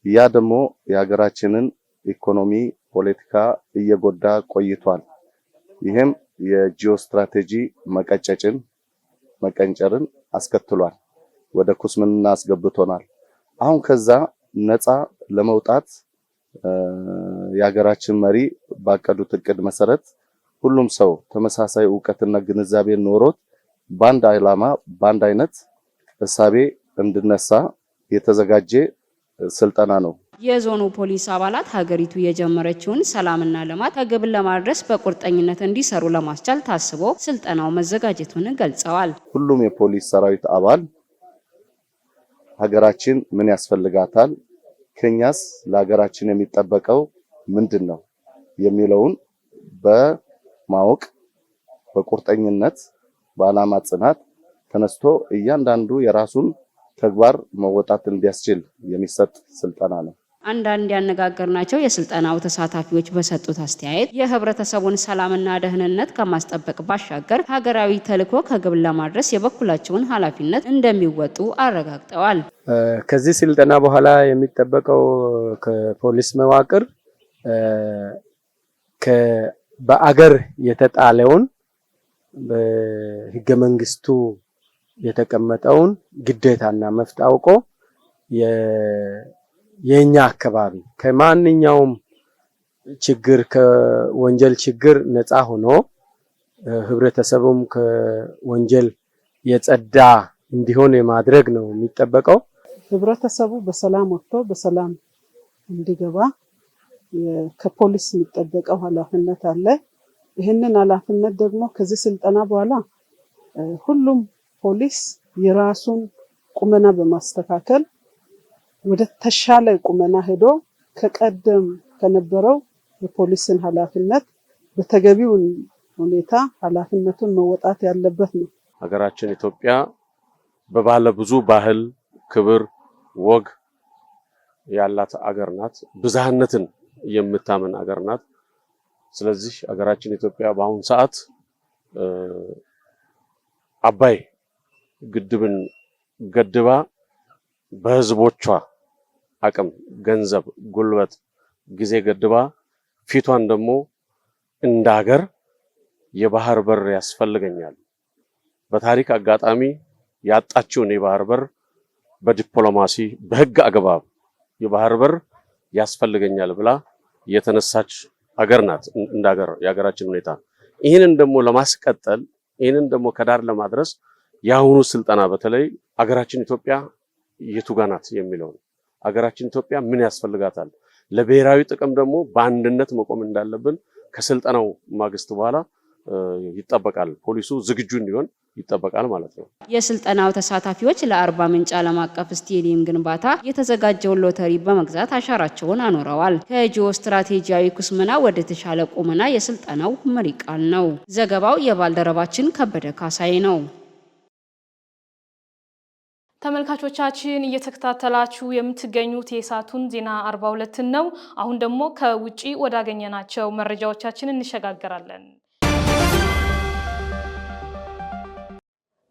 S20: ያ ደግሞ የሀገራችንን ኢኮኖሚ ፖለቲካ እየጎዳ ቆይቷል። ይህም የጂኦ ስትራቴጂ መቀንጨርን አስከትሏል። ወደ ኩስምና አስገብቶናል። አሁን ከዛ ነፃ ለመውጣት የሀገራችን መሪ ባቀዱት እቅድ መሰረት ሁሉም ሰው ተመሳሳይ ዕውቀትና ግንዛቤ ኖሮት ባንድ ዓላማ ባንድ አይነት እሳቤ እንድነሳ የተዘጋጀ ስልጠና ነው።
S19: የዞኑ ፖሊስ አባላት ሀገሪቱ የጀመረችውን ሰላምና ልማት ከግብ ለማድረስ በቁርጠኝነት እንዲሰሩ ለማስቻል ታስቦ ስልጠናው መዘጋጀቱን ገልጸዋል።
S20: ሁሉም የፖሊስ ሰራዊት አባል ሀገራችን ምን ያስፈልጋታል፣ ከኛስ ለሀገራችን የሚጠበቀው ምንድነው የሚለውን በማወቅ በቁርጠኝነት በዓላማ ጽናት ተነስቶ እያንዳንዱ የራሱን ተግባር መወጣት እንዲያስችል የሚሰጥ ስልጠና ነው።
S19: አንዳንድ ያነጋገርናቸው የስልጠናው ተሳታፊዎች በሰጡት አስተያየት የህብረተሰቡን ሰላምና ደህንነት ከማስጠበቅ ባሻገር ሀገራዊ ተልዕኮ ከግብ ለማድረስ የበኩላቸውን ኃላፊነት እንደሚወጡ አረጋግጠዋል።
S21: ከዚህ ስልጠና በኋላ የሚጠበቀው ከፖሊስ መዋቅር በአገር የተጣለውን በህገ መንግስቱ የተቀመጠውን ግዴታና መብት አውቆ የኛ አካባቢ ከማንኛውም ችግር ከወንጀል ችግር ነፃ ሆኖ ህብረተሰቡም ከወንጀል የጸዳ እንዲሆን የማድረግ ነው የሚጠበቀው።
S22: ህብረተሰቡ በሰላም ወጥቶ በሰላም እንዲገባ ከፖሊስ የሚጠበቀው ኃላፊነት አለ። ይህንን ኃላፊነት ደግሞ ከዚህ ስልጠና በኋላ ሁሉም ፖሊስ የራሱን ቁመና በማስተካከል ወደ ተሻለ ቁመና ሄዶ ከቀደም ከነበረው የፖሊስን ኃላፊነት በተገቢው ሁኔታ ኃላፊነቱን መወጣት ያለበት ነው።
S23: ሀገራችን ኢትዮጵያ በባለ ብዙ ባህል፣ ክብር፣ ወግ ያላት አገር ናት። ብዝሃነትን የምታምን አገር ናት። ስለዚህ ሀገራችን ኢትዮጵያ በአሁኑ ሰዓት አባይ ግድብን ገድባ በህዝቦቿ አቅም፣ ገንዘብ፣ ጉልበት፣ ጊዜ ገድባ ፊቷን ደግሞ እንደ ሀገር የባህር በር ያስፈልገኛል፣ በታሪክ አጋጣሚ ያጣችውን የባህር በር በዲፕሎማሲ በህግ አግባብ የባህር በር ያስፈልገኛል ብላ የተነሳች ሀገር ናት። እንደ ሀገር የሀገራችን ሁኔታ ይህንን ደግሞ ለማስቀጠል ይህንን ደግሞ ከዳር ለማድረስ የአሁኑ ስልጠና በተለይ ሀገራችን ኢትዮጵያ የቱ ጋር ናት የሚለው ሀገራችን ኢትዮጵያ ምን ያስፈልጋታል፣ ለብሔራዊ ጥቅም ደግሞ በአንድነት መቆም እንዳለብን ከስልጠናው ማግስት በኋላ ይጠበቃል። ፖሊሱ ዝግጁ እንዲሆን ይጠበቃል ማለት ነው።
S19: የስልጠናው ተሳታፊዎች ለአርባ ምንጭ ዓለም አቀፍ ስቴዲየም ግንባታ የተዘጋጀውን ሎተሪ በመግዛት አሻራቸውን አኖረዋል። ከጂኦ ስትራቴጂያዊ ኩስመና ወደ ተሻለ ቁመና የስልጠናው መሪ ቃል ነው። ዘገባው የባልደረባችን ከበደ ካሳይ ነው።
S1: ተመልካቾቻችን እየተከታተላችሁ የምትገኙት የሰዓቱን ዜና 42 ነው። አሁን ደግሞ ከውጪ ወዳገኘናቸው መረጃዎቻችን እንሸጋገራለን።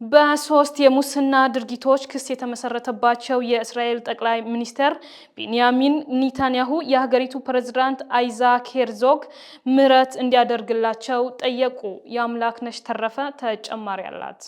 S1: በሶስት የሙስና ድርጊቶች ክስ የተመሰረተባቸው የእስራኤል ጠቅላይ ሚኒስትር ቤንያሚን ኔታንያሁ የሀገሪቱ ፕሬዝዳንት አይዛክ ሄርዞግ ምህረት እንዲያደርግላቸው ጠየቁ። የአምላክነሽ ተረፈ ተጨማሪ አላት።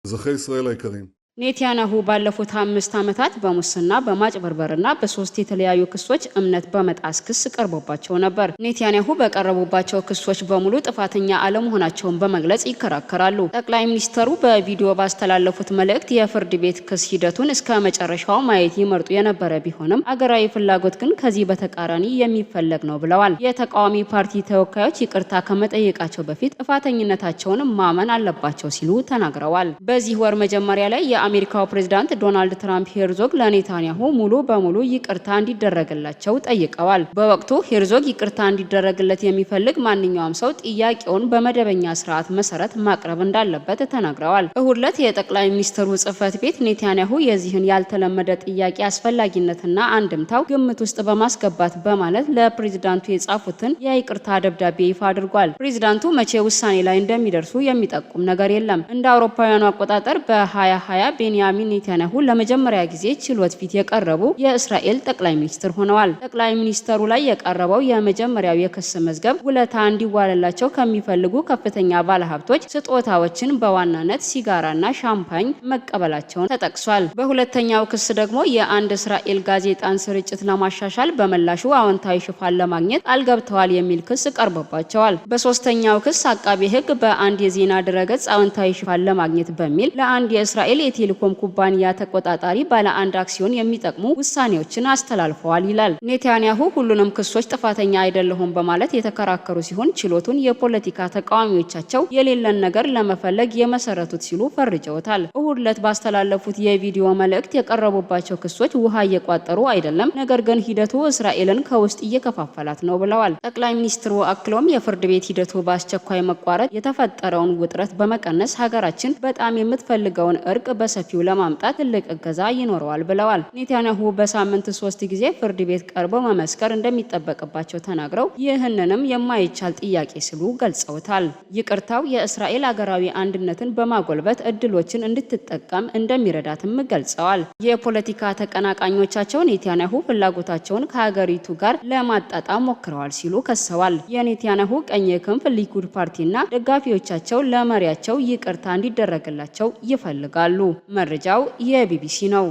S5: אזרחי ישראל היקרים,
S19: ኔታንያሁ ባለፉት 5 ዓመታት በሙስና በማጭበርበርና በ3 የተለያዩ ክሶች እምነት በመጣስ ክስ ቀርቦባቸው ነበር። ኔታንያሁ በቀረቡባቸው ክሶች በሙሉ ጥፋተኛ አለመሆናቸውን በመግለጽ ይከራከራሉ። ጠቅላይ ሚኒስትሩ በቪዲዮ ባስተላለፉት መልእክት የፍርድ ቤት ክስ ሂደቱን እስከ መጨረሻው ማየት ይመርጡ የነበረ ቢሆንም አገራዊ ፍላጎት ግን ከዚህ በተቃራኒ የሚፈለግ ነው ብለዋል። የተቃዋሚ ፓርቲ ተወካዮች ይቅርታ ከመጠየቃቸው በፊት ጥፋተኝነታቸውን ማመን አለባቸው ሲሉ ተናግረዋል። በዚህ ወር መጀመሪያ ላይ የአሜሪካው ፕሬዝዳንት ዶናልድ ትራምፕ ሄርዞግ ለኔታንያሁ ሙሉ በሙሉ ይቅርታ እንዲደረግላቸው ጠይቀዋል። በወቅቱ ሄርዞግ ይቅርታ እንዲደረግለት የሚፈልግ ማንኛውም ሰው ጥያቄውን በመደበኛ ስርዓት መሰረት ማቅረብ እንዳለበት ተናግረዋል። እሁድ ዕለት የጠቅላይ ሚኒስትሩ ጽህፈት ቤት ኔታንያሁ የዚህን ያልተለመደ ጥያቄ አስፈላጊነትና አንድምታው ግምት ውስጥ በማስገባት በማለት ለፕሬዝዳንቱ የጻፉትን የይቅርታ ደብዳቤ ይፋ አድርጓል። ፕሬዝዳንቱ መቼ ውሳኔ ላይ እንደሚደርሱ የሚጠቁም ነገር የለም። እንደ አውሮፓውያኑ አቆጣጠር በ2020 ቤንያሚን ኔታንያሁ ለመጀመሪያ ጊዜ ችሎት ፊት የቀረቡ የእስራኤል ጠቅላይ ሚኒስትር ሆነዋል። ጠቅላይ ሚኒስትሩ ላይ የቀረበው የመጀመሪያው የክስ መዝገብ ውለታ እንዲዋለላቸው ከሚፈልጉ ከፍተኛ ባለሀብቶች ስጦታዎችን በዋናነት ሲጋራና ሻምፓኝ መቀበላቸውን ተጠቅሷል። በሁለተኛው ክስ ደግሞ የአንድ እስራኤል ጋዜጣን ስርጭት ለማሻሻል በመላሹ አዎንታዊ ሽፋን ለማግኘት አልገብተዋል የሚል ክስ ቀርቦባቸዋል። በሶስተኛው ክስ አቃቤ ሕግ በአንድ የዜና ድረገጽ አዎንታዊ ሽፋን ለማግኘት በሚል ለአንድ የእስራኤል የቴሌኮም ኩባንያ ተቆጣጣሪ ባለ አንድ አክሲዮን የሚጠቅሙ ውሳኔዎችን አስተላልፈዋል ይላል። ኔታንያሁ ሁሉንም ክሶች ጥፋተኛ አይደለሁም በማለት የተከራከሩ ሲሆን ችሎቱን የፖለቲካ ተቃዋሚዎቻቸው የሌለን ነገር ለመፈለግ የመሰረቱት ሲሉ ፈርጀውታል። እሁድ ዕለት ባስተላለፉት የቪዲዮ መልእክት የቀረቡባቸው ክሶች ውሃ እየቋጠሩ አይደለም፣ ነገር ግን ሂደቱ እስራኤልን ከውስጥ እየከፋፈላት ነው ብለዋል። ጠቅላይ ሚኒስትሩ አክሎም የፍርድ ቤት ሂደቱ በአስቸኳይ መቋረጥ የተፈጠረውን ውጥረት በመቀነስ ሀገራችን በጣም የምትፈልገውን እርቅ በሰፊው ለማምጣት ትልቅ እገዛ ይኖረዋል ብለዋል። ኔታንያሁ በሳምንት 3 ጊዜ ፍርድ ቤት ቀርበው መመስከር እንደሚጠበቅባቸው ተናግረው ይህንንም የማይቻል ጥያቄ ሲሉ ገልጸውታል። ይቅርታው የእስራኤል ሀገራዊ አንድነትን በማጎልበት እድሎችን እንድትጠቀም እንደሚረዳትም ገልጸዋል። የፖለቲካ ተቀናቃኞቻቸው ኔታንያሁ ፍላጎታቸውን ከሀገሪቱ ጋር ለማጣጣም ሞክረዋል ሲሉ ከሰዋል። የኔታንያሁ ቀኝ ክንፍ ሊኩድ ፓርቲና ደጋፊዎቻቸው ለመሪያቸው ይቅርታ እንዲደረግላቸው ይፈልጋሉ። መረጃው የቢቢሲ ነው።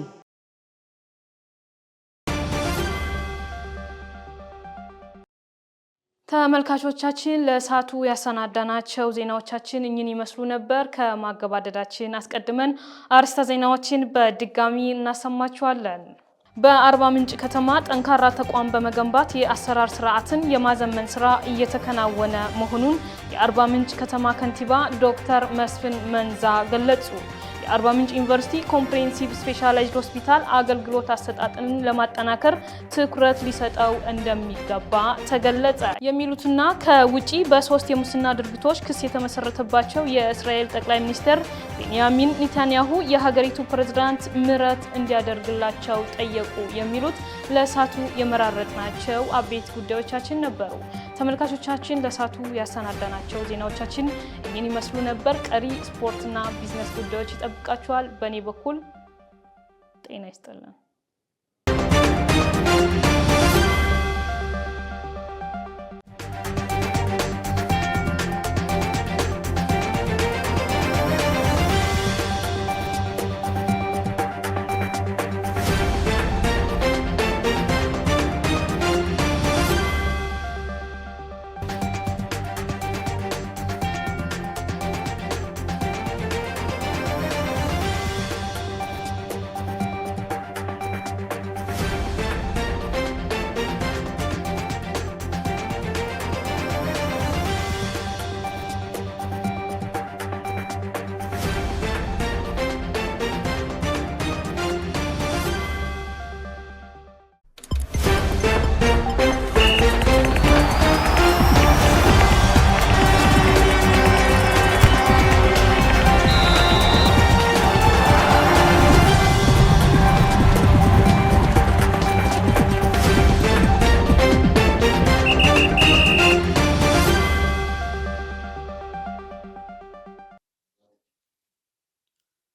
S1: ተመልካቾቻችን ለሰዓቱ ያሰናዳናቸው ዜናዎቻችን እኚህን ይመስሉ ነበር። ከማገባደዳችን አስቀድመን አርዕስተ ዜናዎችን በድጋሚ እናሰማችኋለን። በአርባ ምንጭ ከተማ ጠንካራ ተቋም በመገንባት የአሰራር ስርዓትን የማዘመን ስራ እየተከናወነ መሆኑን የአርባ ምንጭ ከተማ ከንቲባ ዶክተር መስፍን መንዛ ገለጹ። የአርባ ምንጭ ዩኒቨርሲቲ ኮምፕሬሄንሲቭ ስፔሻላይዝድ ሆስፒታል አገልግሎት አሰጣጥን ለማጠናከር ትኩረት ሊሰጠው እንደሚገባ ተገለጸ። የሚሉትና ከውጪ በ3 የሙስና ድርጊቶች ክስ የተመሰረተባቸው የእስራኤል ጠቅላይ ሚኒስትር ቤንያሚን ኔታንያሁ የሀገሪቱ ፕሬዝዳንት ምህረት እንዲያደርግላቸው ጠየቁ። የሚሉት ለሳቱ የመራረጥናቸው አቤት ጉዳዮቻችን ነበሩ። ተመልካቾቻችን ለሳቱ ያሰናዳናቸው ዜናዎቻችን እኚህን ይመስሉ ነበር። ቀሪ ስፖርትና ቢዝነስ ጉዳዮች ይጠብቃችኋል። በእኔ በኩል ጤና ይስጥልን።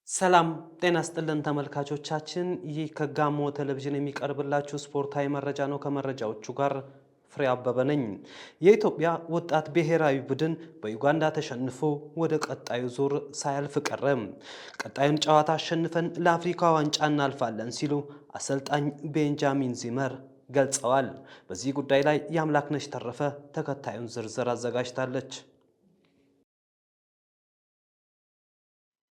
S3: ሰላም ጤና ስጥልን ተመልካቾቻችን፣ ይህ ከጋሞ ቴሌቪዥን የሚቀርብላችሁ ስፖርታዊ መረጃ ነው። ከመረጃዎቹ ጋር ፍሬ አበበ ነኝ። የኢትዮጵያ ወጣት ብሔራዊ ቡድን በዩጋንዳ ተሸንፎ ወደ ቀጣዩ ዙር ሳያልፍ ቀረ። ቀጣዩን ጨዋታ አሸንፈን ለአፍሪካ ዋንጫ እናልፋለን ሲሉ አሰልጣኝ ቤንጃሚን ዚመር ገልጸዋል። በዚህ ጉዳይ ላይ የአምላክነሽ ተረፈ ተከታዩን ዝርዝር አዘጋጅታለች።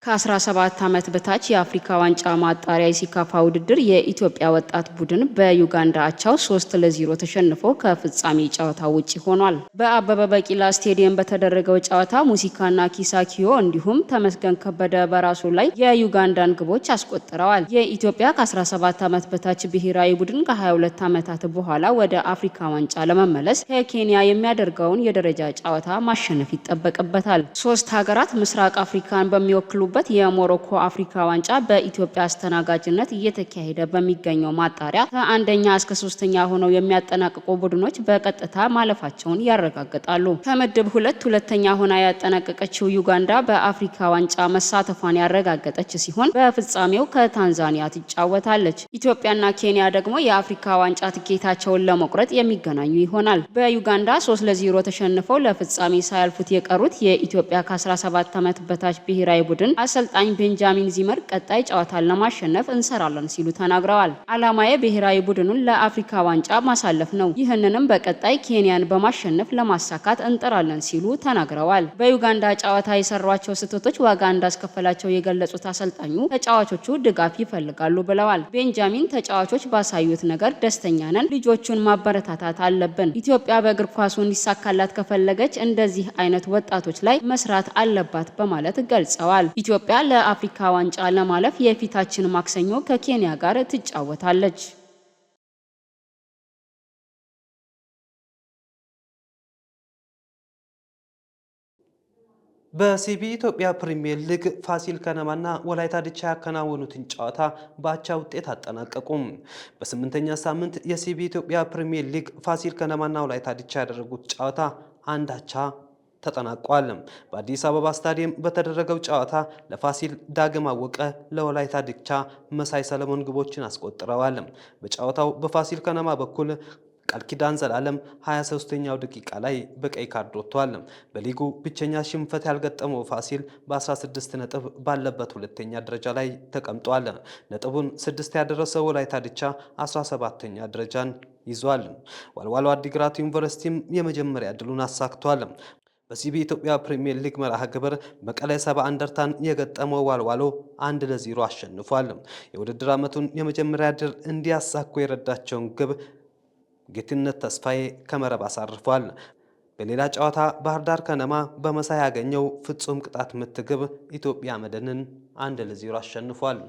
S19: ከ17 ዓመት በታች የአፍሪካ ዋንጫ ማጣሪያ የሲካፋ ውድድር የኢትዮጵያ ወጣት ቡድን በዩጋንዳ አቻው 3-0 ተሸንፎ ከፍጻሜ ጨዋታ ውጪ ሆኗል። በአበበ ቢቂላ ስቴዲየም በተደረገው ጨዋታ ሙሲካና ኪሳኪዮ እንዲሁም ተመስገን ከበደ በራሱ ላይ የዩጋንዳን ግቦች አስቆጥረዋል። የኢትዮጵያ ከ17 ዓመት በታች ብሔራዊ ቡድን ከ22 ዓመታት በኋላ ወደ አፍሪካ ዋንጫ ለመመለስ ከኬንያ የሚያደርገውን የደረጃ ጨዋታ ማሸነፍ ይጠበቅበታል። ሶስት ሀገራት ምስራቅ አፍሪካን በሚወክሉ የሞሮኮ አፍሪካ ዋንጫ በኢትዮጵያ አስተናጋጅነት እየተካሄደ በሚገኘው ማጣሪያ ከአንደኛ እስከ 3ኛ ሆነው የሚያጠናቅቁ ቡድኖች በቀጥታ ማለፋቸውን ያረጋግጣሉ። ከምድብ 2 ሁለተኛ ሆና ያጠናቀቀችው ዩጋንዳ በአፍሪካ ዋንጫ መሳተፏን ያረጋገጠች ሲሆን በፍጻሜው ከታንዛኒያ ትጫወታለች። ኢትዮጵያና ኬንያ ደግሞ የአፍሪካ ዋንጫ ትኬታቸውን ለመቁረጥ የሚገናኙ ይሆናል። በዩጋንዳ 3-0 ተሸንፈው ለፍጻሜ ሳያልፉት የቀሩት የኢትዮጵያ ከ17 ዓመት በታች ብሔራዊ ቡድን አሰልጣኝ ቤንጃሚን ዚመር ቀጣይ ጨዋታን ለማሸነፍ እንሰራለን ሲሉ ተናግረዋል። ዓላማዬ ብሔራዊ ቡድኑን ለአፍሪካ ዋንጫ ማሳለፍ ነው። ይህንንም በቀጣይ ኬንያን በማሸነፍ ለማሳካት እንጥራለን ሲሉ ተናግረዋል። በዩጋንዳ ጨዋታ የሰሯቸው ስህተቶች ዋጋ እንዳስከፈላቸው የገለጹት አሰልጣኙ ተጫዋቾቹ ድጋፍ ይፈልጋሉ ብለዋል። ቤንጃሚን ተጫዋቾች ባሳዩት ነገር ደስተኛ ነን፣ ልጆቹን ማበረታታት አለብን። ኢትዮጵያ በእግር ኳሱ እንዲሳካላት ከፈለገች እንደዚህ አይነት ወጣቶች ላይ መስራት አለባት በማለት ገልጸዋል። ኢትዮጵያ ለአፍሪካ ዋንጫ ለማለፍ የፊታችን ማክሰኞ ከኬንያ ጋር ትጫወታለች።
S3: በሲቢ ኢትዮጵያ ፕሪሚየር ሊግ ፋሲል ከነማና ወላይታ ዲቻ ያከናወኑትን ጨዋታ በአቻ ውጤት አጠናቀቁም። በ8ኛ ሳምንት የሲቢ ኢትዮጵያ ፕሪሚየር ሊግ ፋሲል ከነማና ወላይታ ዲቻ ያደረጉት ጨዋታ አንድ አቻ ተጠናቋል። በአዲስ አበባ ስታዲየም በተደረገው ጨዋታ ለፋሲል ዳግም አወቀ፣ ለወላይታ ዲቻ መሳይ ሰለሞን ግቦችን አስቆጥረዋል። በጨዋታው በፋሲል ከነማ በኩል ቃል ኪዳን ዘላለም 23ኛው ደቂቃ ላይ በቀይ ካርድ ወጥቷል። በሊጉ ብቸኛ ሽንፈት ያልገጠመው ፋሲል በ16 ነጥብ ባለበት ሁለተኛ ደረጃ ላይ ተቀምጧል። ነጥቡን 6 ያደረሰው ወላይታ ዲቻ 17ኛ ደረጃን ይዟል። ዋልዋሎ አዲግራት ዩኒቨርሲቲም የመጀመሪያ ድሉን አሳክቷል። በሲቢ ኢትዮጵያ ፕሪሚየር ሊግ መርሃ ግብር መቀለ ሰባ እንደርታን የገጠመው ዋልዋሎ 1-0 አሸንፏል። የውድድር ዓመቱን የመጀመሪያ ድል እንዲያሳኩ የረዳቸውን ግብ ጌትነት ተስፋዬ ከመረብ አሳርፏል። በሌላ ጨዋታ ባህር ዳር ከነማ በመሳይ ያገኘው ፍጹም ቅጣት ምት ግብ ኢትዮጵያ መድንን 1-0 አሸንፏል።